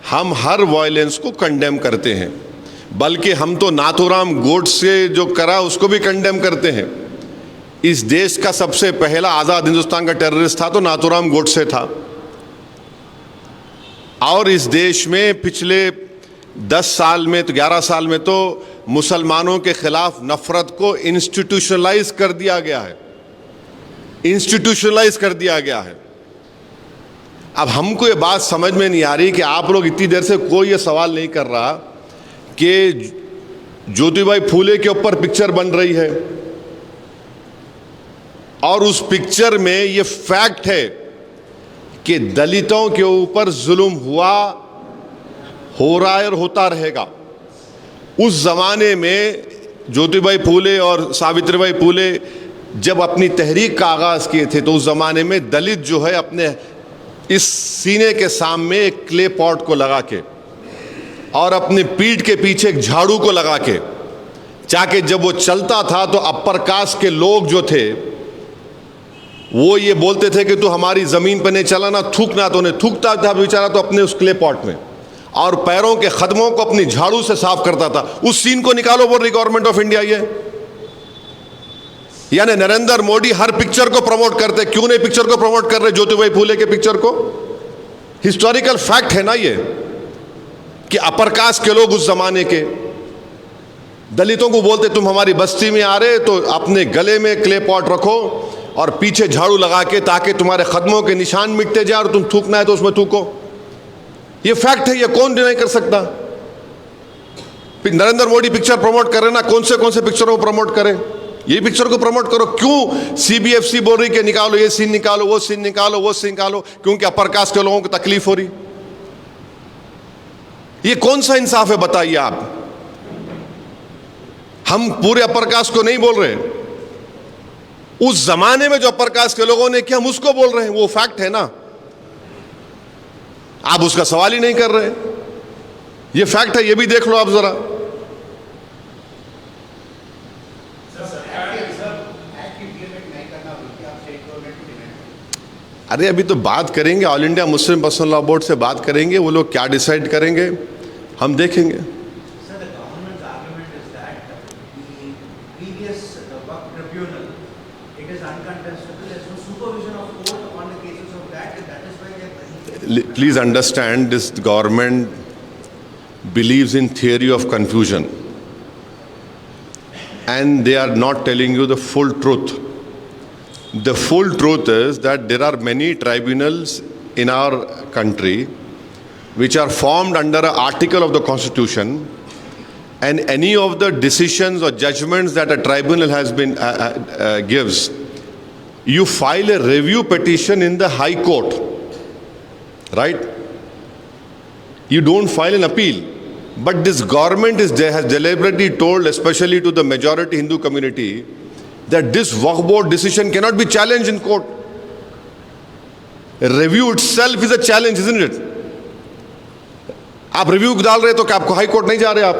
हम हर वायलेंस को कंडेम करते हैं, बल्कि हम तो नाथूराम गोडसे जो करा उसको भी कंडेम करते हैं। इस देश का सबसे पहला आज़ाद हिंदुस्तान का टेररिस्ट था तो नाथूराम गोडसे था। और इस देश में पिछले 10 साल में तो 11 साल में तो मुसलमानों के खिलाफ नफरत को इंस्टीट्यूशनलाइज कर दिया गया है, इंस्टीट्यूशनलाइज कर दिया गया है। अब हमको ये बात समझ में नहीं आ रही कि आप लोग इतनी देर से कोई ये सवाल नहीं कर रहा कि ज्योतिबाई फूले के ऊपर पिक्चर बन रही है और उस पिक्चर में ये फैक्ट है कि दलितों के ऊपर जुल्म हुआ, हो रहा है और होता रहेगा। उस जमाने में ज्योतिबाई फूले और सावित्रीबाई फूले जब अपनी तहरीक का आगाज किए थे तो उस जमाने में दलित जो है अपने इस सीने के सामने एक क्ले पॉट को लगा के और अपने पीठ के पीछे एक झाड़ू को लगा के, चाहे जब वो चलता था तो अपर कास्ट के लोग जो थे वो ये बोलते थे कि तू हमारी जमीन पर नहीं चला ना, थूकना। तो उन्हें थूकता था बेचारा तो अपने उस क्ले पॉट में, और पैरों के खदमों को अपनी झाड़ू से साफ करता था। उस सीन को निकालो, बोल रही गवर्नमेंट ऑफ इंडिया ये। यानी नरेंद्र मोदी हर पिक्चर को प्रमोट करते, क्यों नहीं पिक्चर को प्रमोट कर रहे ज्योतिबाई फूले के पिक्चर को? हिस्टोरिकल फैक्ट है ना ये कि अपर कास्ट के लोग उस जमाने के दलितों को बोलते तुम हमारी बस्ती में आ रहे तो अपने गले में क्ले पॉट रखो और पीछे झाड़ू लगा के, ताकि तुम्हारे कदमों के निशान मिटते जाए और तुम थूकना है तो उसमें थूको। ये फैक्ट है, ये कौन डिनाई कर सकता? नरेंद्र मोदी पिक्चर प्रमोट करे ना, कौन से पिक्चरों को प्रमोट करे? ये पिक्चर को प्रमोट करो। क्यों CBFC बोल रही कि निकालो ये सीन, निकालो वो सीन, निकालो वो सीन निकालो? क्योंकि अपर कास्ट के लोगों को तकलीफ हो रही। ये कौन सा इंसाफ है बताइए आप? हम पूरे अपर कास्ट को नहीं बोल रहे, उस जमाने में जो अपर कास्ट के लोगों ने किया हम उसको बोल रहे हैं, वो फैक्ट है ना। आप उसका सवाल ही नहीं कर रहे। ये फैक्ट है, ये भी देख लो आप जरा। अरे अभी तो बात करेंगे, all India Muslim personal law board से बात करेंगे, वो लोग क्या डिसाइड करेंगे हम देखेंगे। Please understand, this government believes in theory of confusion and they are not telling you the full truth. The full truth is that there are many tribunals in our country which are formed under an article of the Constitution, and any of the decisions or judgments that a tribunal has been gives, you file a review petition in the High Court, right? You don't file an appeal. But this government has deliberately told, especially to the majority Hindu community, that this Waqf board decision cannot be challenged in court. A review itself is a challenge, isn't it? आप review डाल रहे तो क्या आपको high court नहीं जा रहे आप?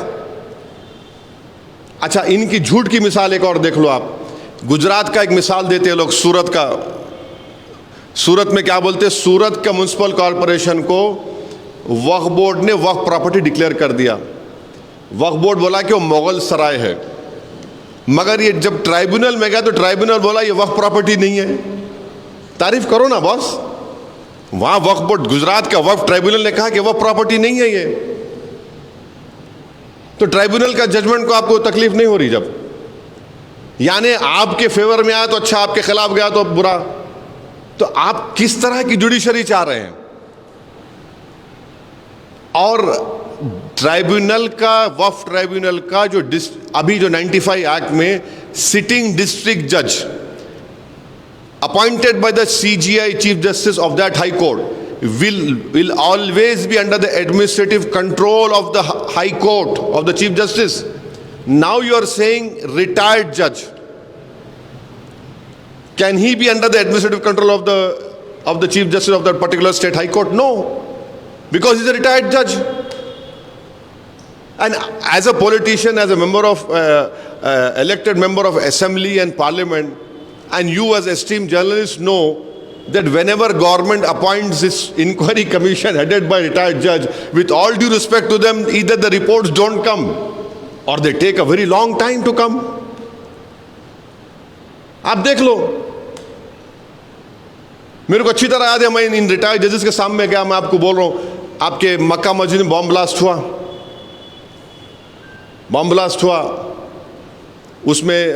अच्छा, इनकी झूठ की मिसाल एक और देख लो आप। गुजरात का एक मिसाल देते हैं लोग, सूरत का। सूरत में क्या बोलते हैं, सूरत का म्युनिसिपल कॉरपोरेशन को वक्फ बोर्ड ने वक्फ प्रॉपर्टी डिक्लेयर कर दिया। वक्फ बोर्ड बोला कि वो मुगल सराय है, मगर ये जब ट्राइब्यूनल में गया तो ट्राइब्यूनल बोला ये वक्फ प्रॉपर्टी नहीं है। तारीफ करो ना बॉस। वहां वक्फ बोर्ड, गुजरात का वक्फ ट्राइब्यूनल ने कहा कि वक्फ प्रॉपर्टी नहीं है ये, तो ट्राइब्यूनल का जजमेंट को आपको तकलीफ नहीं हो रही। जब यानी आपके फेवर में आया तो अच्छा, आपके खिलाफ गया तो बुरा। तो आप किस तरह की जुडिशरी चाह रहे हैं? और ट्राइब्यूनल का, वक्फ ट्राइब्यूनल का जो अभी जो 95 एक्ट में सिटिंग डिस्ट्रिक्ट जज appointed by the CGI Chief Justice of that High Court will always be under the administrative control of the High Court of the Chief Justice. Now you are saying retired judge. Can he be under the administrative control of the Chief Justice of that particular state High Court? No, because he's a retired judge. And as a politician, as a member of elected member of Assembly and Parliament, and you as esteemed journalists know that whenever government appoints this inquiry commission headed by retired judge, with all due respect to them, either the reports don't come or they take a very long time to come. आप देख लो, मेरे को अच्छी तरह याद है, मैं इन retired जजेस के सामने गया, मैं आपको बोल रहा हूं, आपके मक्का मस्जिद में बॉम्ब ब्लास्ट हुआ, उसमें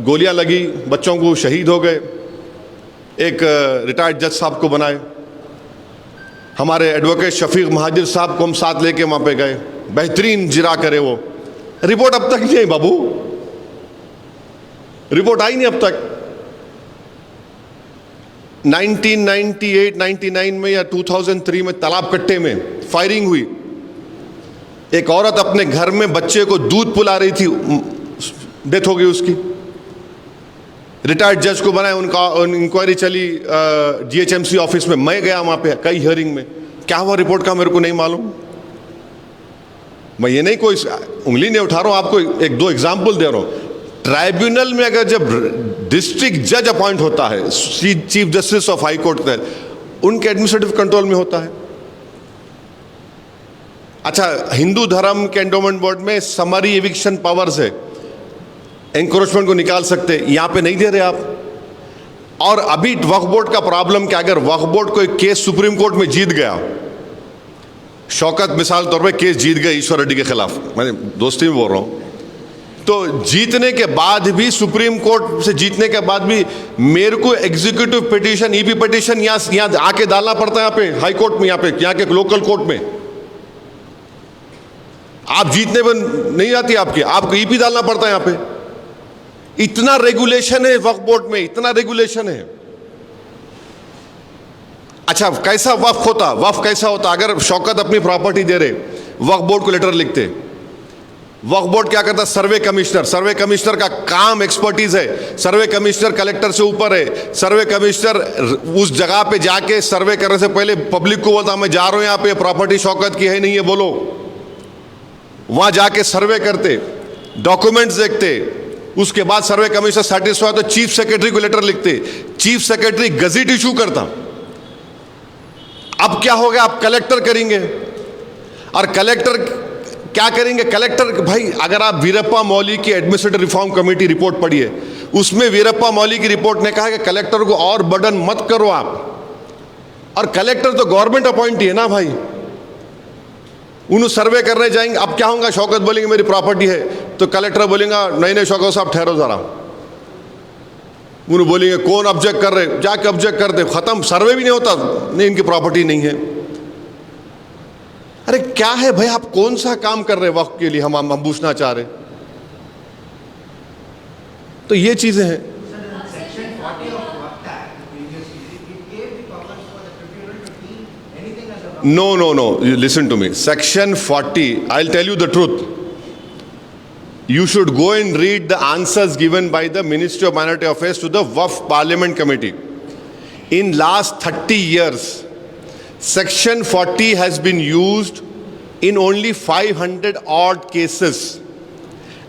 गोलियां लगी, बच्चों को शहीद हो गए, एक रिटायर्ड जज साहब को बनाए, हमारे एडवोकेट शफीक महाजिर साहब को हम साथ लेके वहां पे गए, बेहतरीन जिरा करे वो। रिपोर्ट अब तक नहीं आई बाबू, रिपोर्ट आई नहीं अब तक। 1998-99 में या 2003 में तालाब कट्टे में फायरिंग हुई, एक औरत अपने घर में बच्चे को दूध पिला रही थी, डेथ हो गई उसकी। रिटायर्ड जज को बनाया, उनका इंक्वायरी चली जीएचएमसी ऑफिस में, मैं गया वहां पे कई हियरिंग में, क्या हुआ रिपोर्ट का मेरे को नहीं मालूम। मैं ये नहीं कोई उंगली नहीं उठा रहा हूं, आपको एक दो एग्जाम्पल दे रहा हूं। ट्राइब्यूनल में अगर जब डिस्ट्रिक्ट जज अपॉइंट होता है, chief justice of high court का, उनके एडमिनिस्ट्रेटिव कंट्रोल में होता है। अच्छा, हिंदू धर्म के एंडोमेंट बोर्ड में समरी एविक्शन पावर्स है, एंक्रोचमेंट को निकाल सकते, यहां पे नहीं दे रहे आप। और अभी वक्फ बोर्ड का प्रॉब्लम क्या, अगर वक्फ बोर्ड कोई केस सुप्रीम कोर्ट में जीत गया, शौकत मिसाल तौर पे केस जीत गए ईश्वर रेड्डी के खिलाफ, मैं दोस्ती में बोल रहा हूं, तो जीतने के बाद भी, सुप्रीम कोर्ट से जीतने के बाद भी मेरे को एग्जीक्यूटिव पिटीशन, ईपी पिटीशन यहां आके डालना पड़ता है, यहाँ पे हाई कोर्ट में, यहाँ के लोकल कोर्ट में। आप जीतने पर नहीं आती आपको ईपी डालना पड़ता है यहाँ पे। इतना रेगुलेशन है वक्फ बोर्ड में, इतना रेगुलेशन है। अच्छा, कैसा वक्फ होता, वक्फ कैसा होता, अगर शौकत अपनी प्रॉपर्टी दे रहे, वक्फ बोर्ड को लेटर लिखते, वक्फ बोर्ड क्या करता, सर्वे कमिश्नर का काम एक्सपर्टीज है, सर्वे कमिश्नर कलेक्टर से ऊपर है, सर्वे कमिश्नर उस जगह पे जाके सर्वे करने से पहले पब्लिक को बोलता मैं जा रहा हूं यहाँ पे, प्रॉपर्टी शौकत की है नहीं है बोलो, वहां जाके सर्वे करते, डॉक्यूमेंट्स देखते, उसके बाद सर्वे कमिश्नर सेटिस्फाई तो चीफ सेक्रेटरी को लेटर लिखते, चीफ सेक्रेटरी गजट इशू करता। अब क्या हो गया, आप कलेक्टर करेंगे, और कलेक्टर क्या करेंगे, कलेक्टर भाई, अगर आप वीरप्पा मौली की एडमिनिस्ट्रेटिव रिफॉर्म कमेटी रिपोर्ट पढ़िए, उसमें वीरप्पा मौली की रिपोर्ट ने कहा कि कलेक्टर को और बर्डन मत करो आप। और कलेक्टर तो गवर्नमेंट अपॉइंटी है ना भाई, उन्हें सर्वे करने जाएंगे। अब क्या होगा, शौकत बोलेंगे मेरी प्रॉपर्टी है, तो कलेक्टर बोलेगा नहीं शौकत साहब ठहरो जरा, उन्हें बोलेंगे कौन ऑब्जेक्ट कर रहे, जाके ऑब्जेक्ट कर दे, खत्म, सर्वे भी नहीं होता, नहीं इनकी प्रॉपर्टी नहीं है। अरे क्या है भाई, आप कौन सा काम कर रहे वक्त के लिए, हम पूछना चाह रहे। तो ये चीजें हैं। No, you listen to me. Section 40, I'll tell you the truth. You should go and read the answers given by the Ministry of Minority Affairs to the Waqf Parliament Committee. In last 30 years, Section 40 has been used in only 500 odd cases.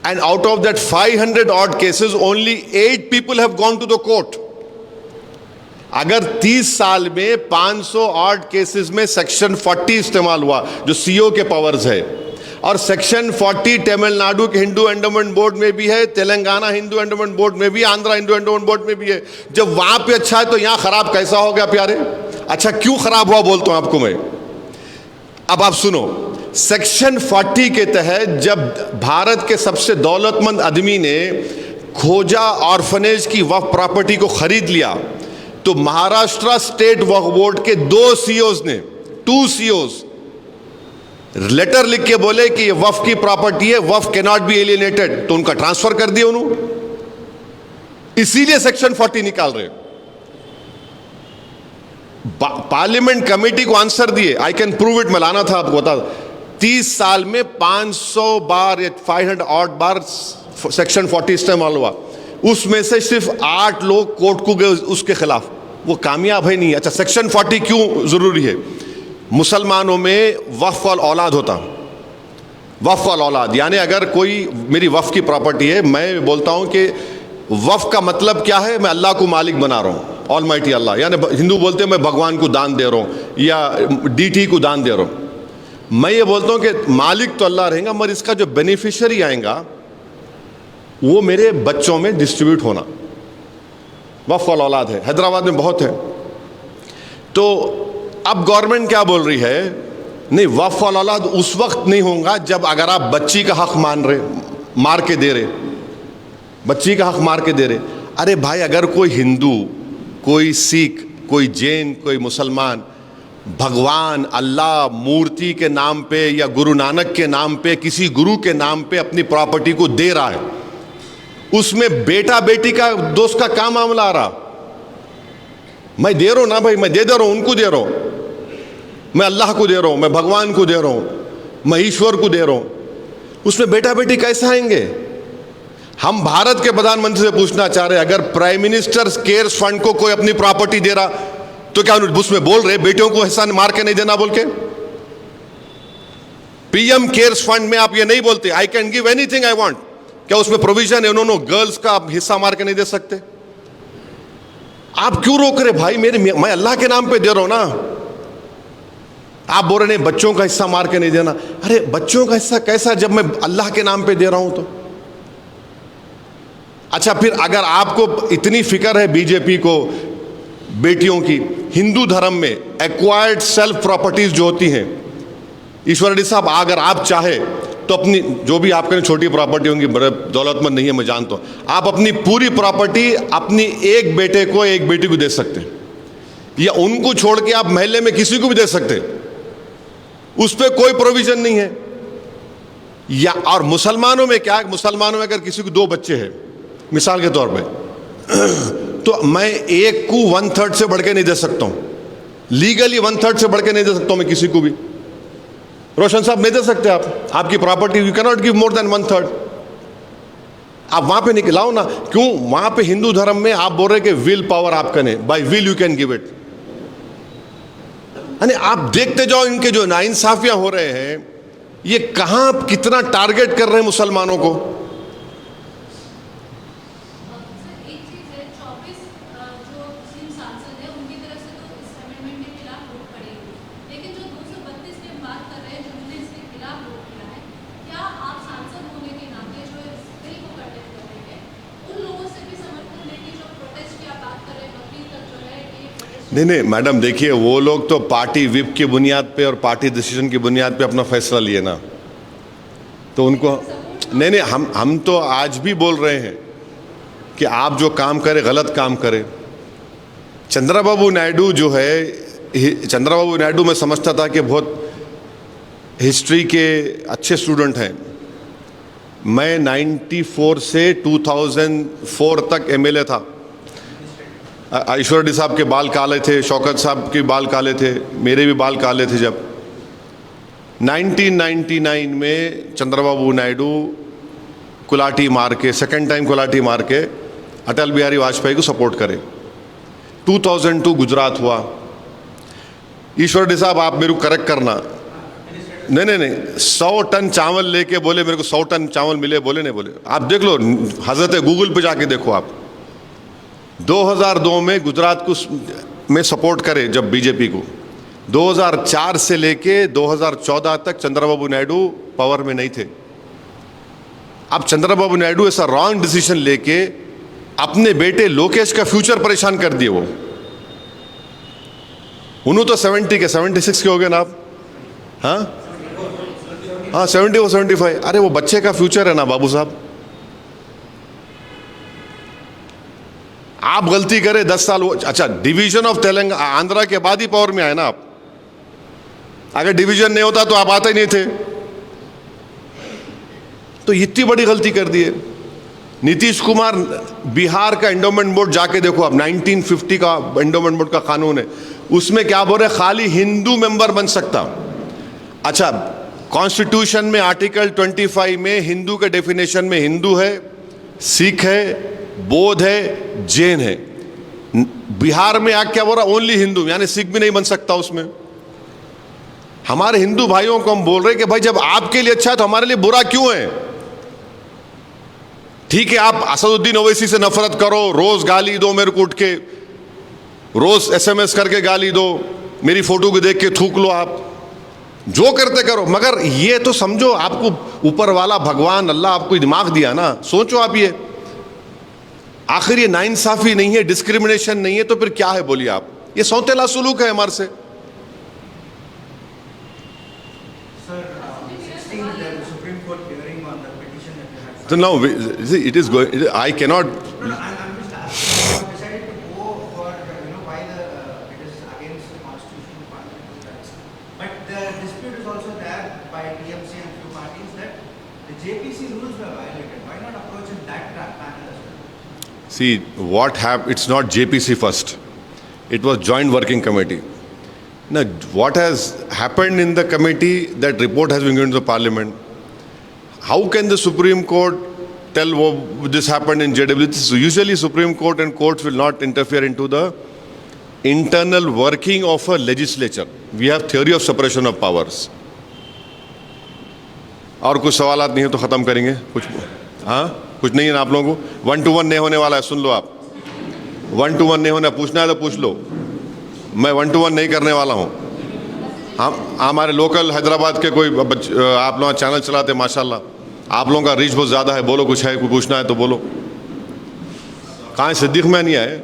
and out of that 500 odd cases only 8 people have gone to the court. अगर 30 साल में 500 odd cases में section 40 इस्तेमाल हुआ जो CO के powers है, और सेक्शन 40 तमिलनाडु के हिंदू एंडोमेंट बोर्ड में भी है, तेलंगाना हिंदू एंडोमेंट बोर्ड में भी, आंध्रा हिंदू एंडोमेंट बोर्ड में भी है, जब वहां पे अच्छा है तो यहां खराब कैसा हो गया प्यारे? अच्छा क्यों खराब हुआ बोलता हूं आपको मैं। अब आप सुनो, सेक्शन 40 के तहत जब भारत के सबसे दौलतमंद आदमी ने खोजा ऑर्फनेज की वक्फ प्रॉपर्टी को खरीद लिया, तो महाराष्ट्र स्टेट वक्फ बोर्ड के 2 सीओज ने 2 सीओज लेटर लिख के बोले कि ये वक्फ की प्रॉपर्टी है, वक्फ कैन नॉट बी एलियनेटेड, तो उनका ट्रांसफर कर दिया उन्होंने। इसीलिए सेक्शन 40 निकाल रहे। पार्लियामेंट कमेटी को आंसर दिए, आई कैन प्रूव इट, मैं लाना था आपको बता। 30 साल में 500 बार या 500 ऑड बार सेक्शन 40 इस्तेमाल हुआ, उसमें से सिर्फ 8 लोग कोर्ट को गए उसके खिलाफ, वो कामयाब है नहीं। अच्छा सेक्शन 40 क्यों जरूरी है? मुसलमानों में वक्फ वाल औलाद होता, वक्फ वाल औलाद यानी अगर कोई मेरी वक्फ की प्रॉपर्टी है, मैं बोलता हूं कि वक्फ का मतलब क्या है, मैं अल्लाह को मालिक बना रहा हूं, ऑलमाइटी अल्लाह, यानी हिंदू बोलते हैं मैं भगवान को दान दे रहा हूं या डीटी को दान दे रहा हूं। मैं ये बोलता हूं कि मालिक तो अल्लाह रहेगा, मगर इसका जो बेनिफिशियरी आएगा वो मेरे बच्चों में डिस्ट्रीब्यूट होना। वक्फ वाल औलाद है, हैदराबाद में बहुत है। तो अब गवर्नमेंट क्या बोल रही है, नहीं वक्फ वाल औलाद उस वक्त नहीं होगा जब अगर आप बच्ची का हक मान रहे, मार के दे रहे, बच्ची का हक मार के दे रहे। अरे भाई अगर कोई हिंदू, कोई सिख, कोई जैन, कोई मुसलमान भगवान अल्लाह मूर्ति के नाम पे या गुरु नानक के नाम पे, किसी गुरु के नाम पे अपनी प्रॉपर्टी को दे रहा है, उसमें बेटा बेटी का दोस्त का क्या मामला आ रहा? मैं दे रहा हूं ना भाई, मैं दे रहा हूं, उनको दे रहा हूं, मैं अल्लाह को दे रहा हूं, मैं भगवान को दे रहा हूं, मैं ईश्वर को दे रहा हूं, उसमें बेटा बेटी कैसे आएंगे? हम भारत के प्रधानमंत्री से पूछना चाह रहे हैं, अगर प्राइम मिनिस्टर केयर्स फंड को कोई अपनी प्रॉपर्टी दे रहा तो क्या उसमें बोल रहे बेटियों को हिस्सा मार के नहीं देना बोल के? पीएम केयर्स फंड में आप ये नहीं बोलते I can give anything I want, क्या उसमें प्रोविजन है उन्होंने गर्ल्स का आप हिस्सा मार के नहीं दे सकते? आप क्यों रोक रहे भाई? मैं अल्लाह के नाम पे दे रहा हूं ना, आप बोल रहे नहीं बच्चों का हिस्सा मार के नहीं देना। अरे बच्चों का हिस्सा कैसा जब मैं अल्लाह के नाम पे दे रहा हूं तो? अच्छा फिर अगर आपको इतनी फिक्र है बीजेपी को बेटियों की, हिंदू धर्म में एक्वायर्ड सेल्फ प्रॉपर्टीज जो होती हैं, ईश्वर रेड्डी साहब अगर आप चाहे तो अपनी जो भी आपके छोटी प्रॉपर्टी होंगी, बड़े दौलतमंद नहीं है मैं जानता हूं, आप अपनी पूरी प्रॉपर्टी अपनी एक बेटे को एक बेटी को दे सकते हैं, या उनको छोड़ के आप महल्ले में किसी को भी दे सकते हैं, उस पर कोई प्रोविजन नहीं है। या और मुसलमानों में क्या, मुसलमानों में अगर किसी को 2 बच्चे हैं मिसाल के तौर पे, तो मैं एक को 1/3 से बढ़ के नहीं दे सकता हूं, लीगली 1/3 से बढ़ के नहीं दे सकता हूं मैं किसी को भी। रोशन साहब नहीं दे सकते आप, आपकी property you can not give more than 1/3। आप वहां पे निकलाओ ना, क्यों वहां पे हिंदू धर्म में आप बोल रहे कि विल पावर आपका नहीं, by will you can give it. यानी आप देखते जाओ इनके जो नाइंसाफियां हो रहे हैं, ये कहां कितना टारगेट कर रहे हैं मुसलमानों को। नहीं मैडम देखिए, वो लोग तो पार्टी विप की बुनियाद पे और पार्टी डिसीजन की बुनियाद पे अपना फैसला लिए ना, तो उनको नहीं हम तो आज भी बोल रहे हैं कि आप जो काम करें गलत काम करें। चंद्रबाबू नायडू जो है, चंद्रबाबू नायडू मैं समझता था कि बहुत हिस्ट्री के अच्छे स्टूडेंट हैं। मैं 94 से 2004 तक एमएलए था। ईश्वर रेड्डी साहब के बाल काले थे, शौकत साहब के बाल काले थे, मेरे भी बाल काले थे। जब 1999 में चंद्रबाबू नायडू कुलाटी मार के, सेकेंड टाइम कुलाटी मार के अटल बिहारी वाजपेयी को सपोर्ट करे। 2002 गुजरात हुआ। ईश्वर रेड्डी साहब आप मेरे को करेक्ट करना, नहीं नहीं नहीं, 100 टन चावल लेके बोले मेरे को 100 टन चावल मिले, बोले नहीं बोले। आप देख लो, हजरत गूगल पे जाके देखो आप। 2002 में गुजरात को में सपोर्ट करे जब बीजेपी को, 2004 से लेके 2014 तक चंद्रबाबू नायडू पावर में नहीं थे। अब चंद्रबाबू नायडू ऐसा रॉन्ग डिसीजन लेके अपने बेटे लोकेश का फ्यूचर परेशान कर दिए। वो उन्होंने तो 76 के हो गए ना आप, हाँ 70 और 75। अरे वो बच्चे का फ्यूचर है ना बाबू साहब। आप गलती करें 10 साल, अच्छा डिवीजन ऑफ तेलंगाना आंध्रा के बाद ही पावर में आए ना आप। अगर डिवीजन नहीं होता तो आप आते ही नहीं थे। तो इतनी बड़ी गलती कर दी है। नीतीश कुमार, बिहार का एंडोमेंट बोर्ड जाके देखो आप, 1950 का एंडोमेंट बोर्ड का कानून है, उसमें क्या बोल रहे, खाली हिंदू मेंबर बन सकता। अच्छा, कॉन्स्टिट्यूशन में आर्टिकल 25 में हिंदू के डेफिनेशन में हिंदू है, सिख है, बौद्ध है, जैन है। बिहार में आके क्या बोल रहा, ओनली हिंदू, यानी सिख भी नहीं बन सकता उसमें। हमारे हिंदू भाइयों को हम बोल रहे कि भाई जब आपके लिए अच्छा है तो हमारे लिए बुरा क्यों है? ठीक है, आप असदुद्दीन ओवैसी से नफरत करो, रोज गाली दो मेरे को उठ के, रोज SMS करके गाली दो, मेरी फोटो को देख के थूक लो, आप जो करते करो, मगर ये तो समझो आपको ऊपर वाला भगवान अल्लाह आपको दिमाग दिया ना, सोचो आप ये। आखिर ये नाइंसाफी नहीं है, डिस्क्रिमिनेशन नहीं है, तो फिर क्या है बोलिए आप? ये सौतेला सुलूक है हमारे से। So now it is going. I cannot.
No, I'm just asking. Decided to go for why it is against the constitution parliamentary rights. But the dispute is also there by TMC and few parties that the JPC rules were violated. Why not approach in that panel as well?
See what happened. It's not JPC first. It was Joint Working Committee. Now what has happened in the committee? That report has been given to the Parliament. How can the Supreme Court tell this happened in JW? Usually Supreme Court and courts will not interfere into the internal working of a legislature. We have theory of separation of powers. और कुछ सवालात नहीं है तो ख़त्म करेंगे। कुछ हाँ, कुछ नहीं है ना आप लोगों को? 1 to 1 नहीं होने वाला है, सुन लो आप। 1 to 1 नहीं होना, पूछना है तो पूछ लो। मैं 1 to 1 नहीं करने वाला हूँ। हम हमारे लोकल हैदराबाद के कोई आप लोग चैनल चलाते माशाल्लाह, आप लोगों का रीच बहुत ज़्यादा है, बोलो कुछ है, कोई पूछना है तो बोलो। कहाँ सिद्दीक में नहीं आए?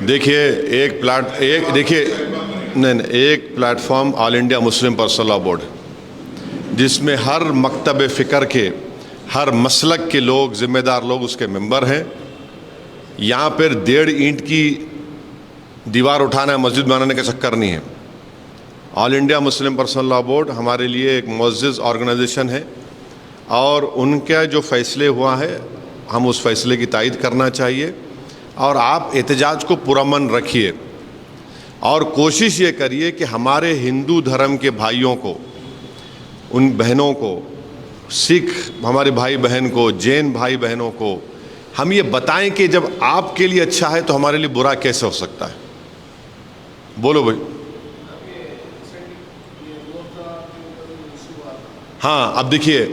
देखिए एक platform all India Muslim personal law board, जिसमें हर मकतब फ़िक्र के, हर मसलक के लोग, ज़िम्मेदार लोग उसके मेंबर हैं। यहाँ पर 1.5 ईंट की दीवार उठाना है, मस्जिद बनाने का चक्कर नहीं है। All India Muslim personal law board हमारे लिए एक मुअज़्ज़ज़ ऑर्गेनाइजेशन है और उनका जो फ़ैसले हुआ है हम उस फ़ैसले की तायद करना चाहिए। और आप एहतजाज को पुरअमन रखिए और कोशिश ये करिए कि हमारे हिंदू धर्म के भाइयों को, उन बहनों को, सिख हमारे भाई बहन को, जैन भाई बहनों को हम ये बताएं कि जब आपके लिए अच्छा है तो हमारे लिए बुरा कैसे हो सकता है? बोलो भाई। हाँ, अब देखिए,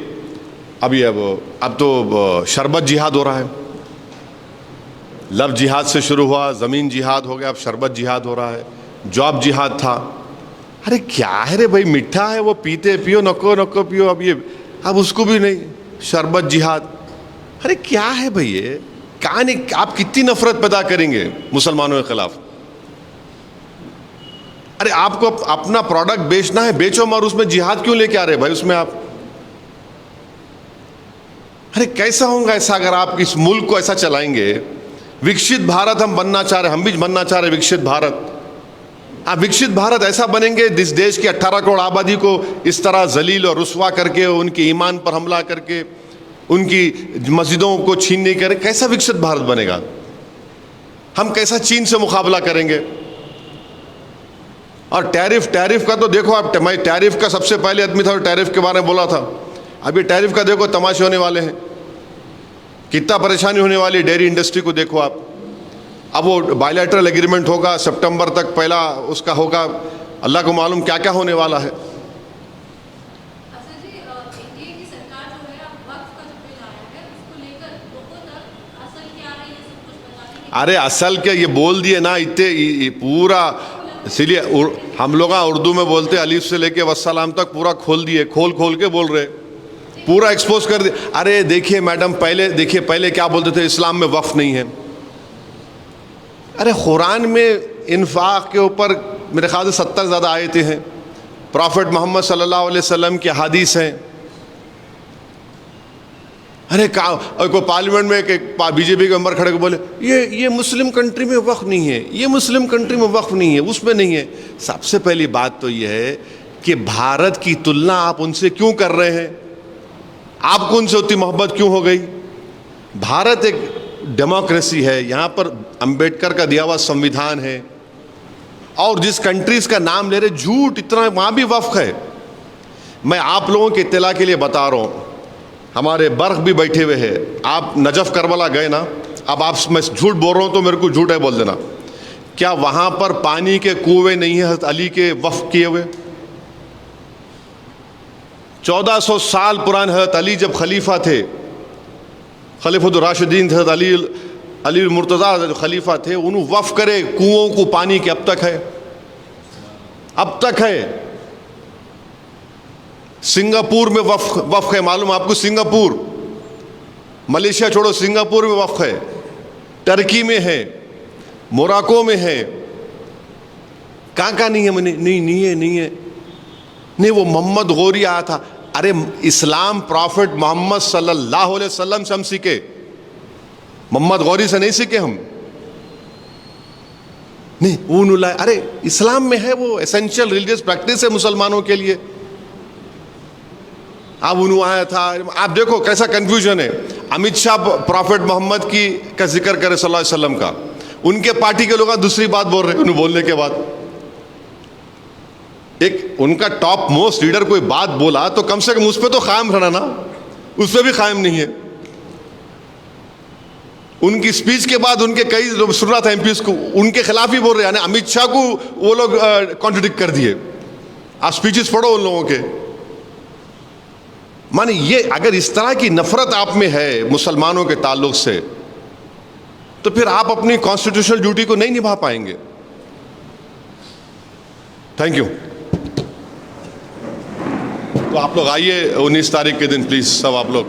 अब तो शरबत जिहाद हो रहा है। लव जिहाद से शुरू हुआ, ज़मीन जिहाद हो गया, अब शरबत जिहाद हो रहा है। जॉब जिहाद था। अरे क्या है रे भाई, मीठा है वो, पीते पियो, नको नको पियो। अब उसको भी नहीं, शरबत जिहाद। अरे क्या है भाई ये? कहानी, आप कितनी नफरत पैदा करेंगे मुसलमानों के खिलाफ? अरे आपको अपना प्रोडक्ट बेचना है, बेचो, मगर उसमें जिहाद क्यों लेके आ रहे भाई उसमें आप? अरे कैसा होगा ऐसा अगर आप इस मुल्क को ऐसा चलाएंगे? विकसित भारत हम बनना चाह रहे, हम भी बनना चाह रहे विकसित भारत। आप विकसित भारत ऐसा बनेंगे जिस देश की 18 करोड़ आबादी को इस तरह जलील और रुस्वा करके, उनके ईमान पर हमला करके, उनकी मस्जिदों को छीनने करे, कैसा विकसित भारत बनेगा? हम कैसा चीन से मुकाबला करेंगे? और टैरिफ का तो देखो आप, मैं टैरिफ का सबसे पहले आदमी था, टैरिफ के बारे में बोला था। अभी टैरिफ का देखो तमाशे होने वाले हैं। कितना परेशानी होने वाली है डेयरी इंडस्ट्री को देखो आप। अब वो बायलैटरल एग्रीमेंट होगा, सितंबर तक पहला उसका होगा, अल्लाह को मालूम क्या क्या होने वाला है। अरे असल क्या ये बोल दिए ना इतने पूरा, इसीलिए हम लोग उर्दू में बोलते अलीफ से लेके वस्सलाम तक पूरा खोल दिए, खोल खोल के बोल रहे, पूरा एक्सपोज कर दिए। अरे देखिए मैडम, पहले क्या बोलते थे, इस्लाम में वक्फ नहीं है। अरे कुरान में इन्फाक के ऊपर मेरे ख्याल से 70 ज़्यादा आयतें हैं, प्रॉफिट मोहम्मद सल्लल्लाहु अलैहि वसल्लम की हदीस हैं। अरे कोई पार्लियामेंट में एक बीजेपी के मेंबर खड़े को बोले ये मुस्लिम कंट्री में वक्फ नहीं है, ये मुस्लिम कंट्री में वक्फ नहीं है, उसमें नहीं है। सबसे पहली बात तो ये है कि भारत की तुलना आप उनसे क्यों कर रहे हैं? आपको उनसे उतनी मोहब्बत क्यों हो गई? भारत एक डेमोक्रेसी है, यहाँ पर अंबेडकर का दिया हुआ संविधान है, और जिस कंट्रीज का नाम ले रहे झूठ इतना, वहाँ भी वक्फ है। मैं आप लोगों के इत्तला के लिए बता रहा हूँ, हमारे बर्क भी बैठे हुए हैं, आप नजफ करबला गए ना, अब आप, मैं झूठ बोल रहा हूँ तो मेरे को झूठ है बोल देना, क्या वहाँ पर पानी के कुएं नहीं है हज़रत अली के वक्फ किए हुए? 1400 साल पुराने हज़रत अली जब खलीफा थे, खलीफतुर राशिदीन हज़रत अली मुर्तज़ा जो खलीफा थे, उन्होंने वक्फ करे कुओं को पानी के, अब तक है, अब तक है। सिंगापुर में वक्फ है, मालूम आपको? सिंगापुर, मलेशिया छोड़ो, सिंगापुर में वक्फ है, टर्की में है, मोराको में है, कहाँ नहीं है? नहीं है। नहीं, वो मोहम्मद गौरी आया था। अरे इस्लाम प्रॉफिट मोहम्मद सल्लल्लाहु अलैहि वसल्लम से हम सीखे, मोहम्मद गौरी से नहीं सीखे हम। नहीं वो, अरे इस्लाम में है, वो एसेंशियल रिलीजियस प्रैक्टिस है मुसलमानों के लिए। अब उन्होंने आया था, आप देखो कैसा कंफ्यूजन है। अमित शाह प्रॉफिट मोहम्मद की का जिक्र करे सल्लल्लाहु अलैहि वसल्लम का, उनके पार्टी के लोग दूसरी बात बोल रहे हैं। उन्हें बोलने के बाद एक उनका टॉप मोस्ट लीडर कोई बात बोला तो कम से कम उस पर तो कायम रहना ना, उस पर भी कायम नहीं है। उनकी स्पीच के बाद उनके कई लोग सुन रहा था एमपीज को, उनके खिलाफ ही बोल रहे हैं, अमित शाह को वो लोग कॉन्ट्रडिक्ट कर दिए। आप स्पीचेस पढ़ो उन लोगों के। माने ये अगर इस तरह की नफरत आप में है मुसलमानों के ताल्लुक से, तो फिर आप अपनी कॉन्स्टिट्यूशनल ड्यूटी को नहीं निभा पाएंगे। Thank you. तो आप लोग आइए 19 तारीख के दिन प्लीज, सब आप लोग।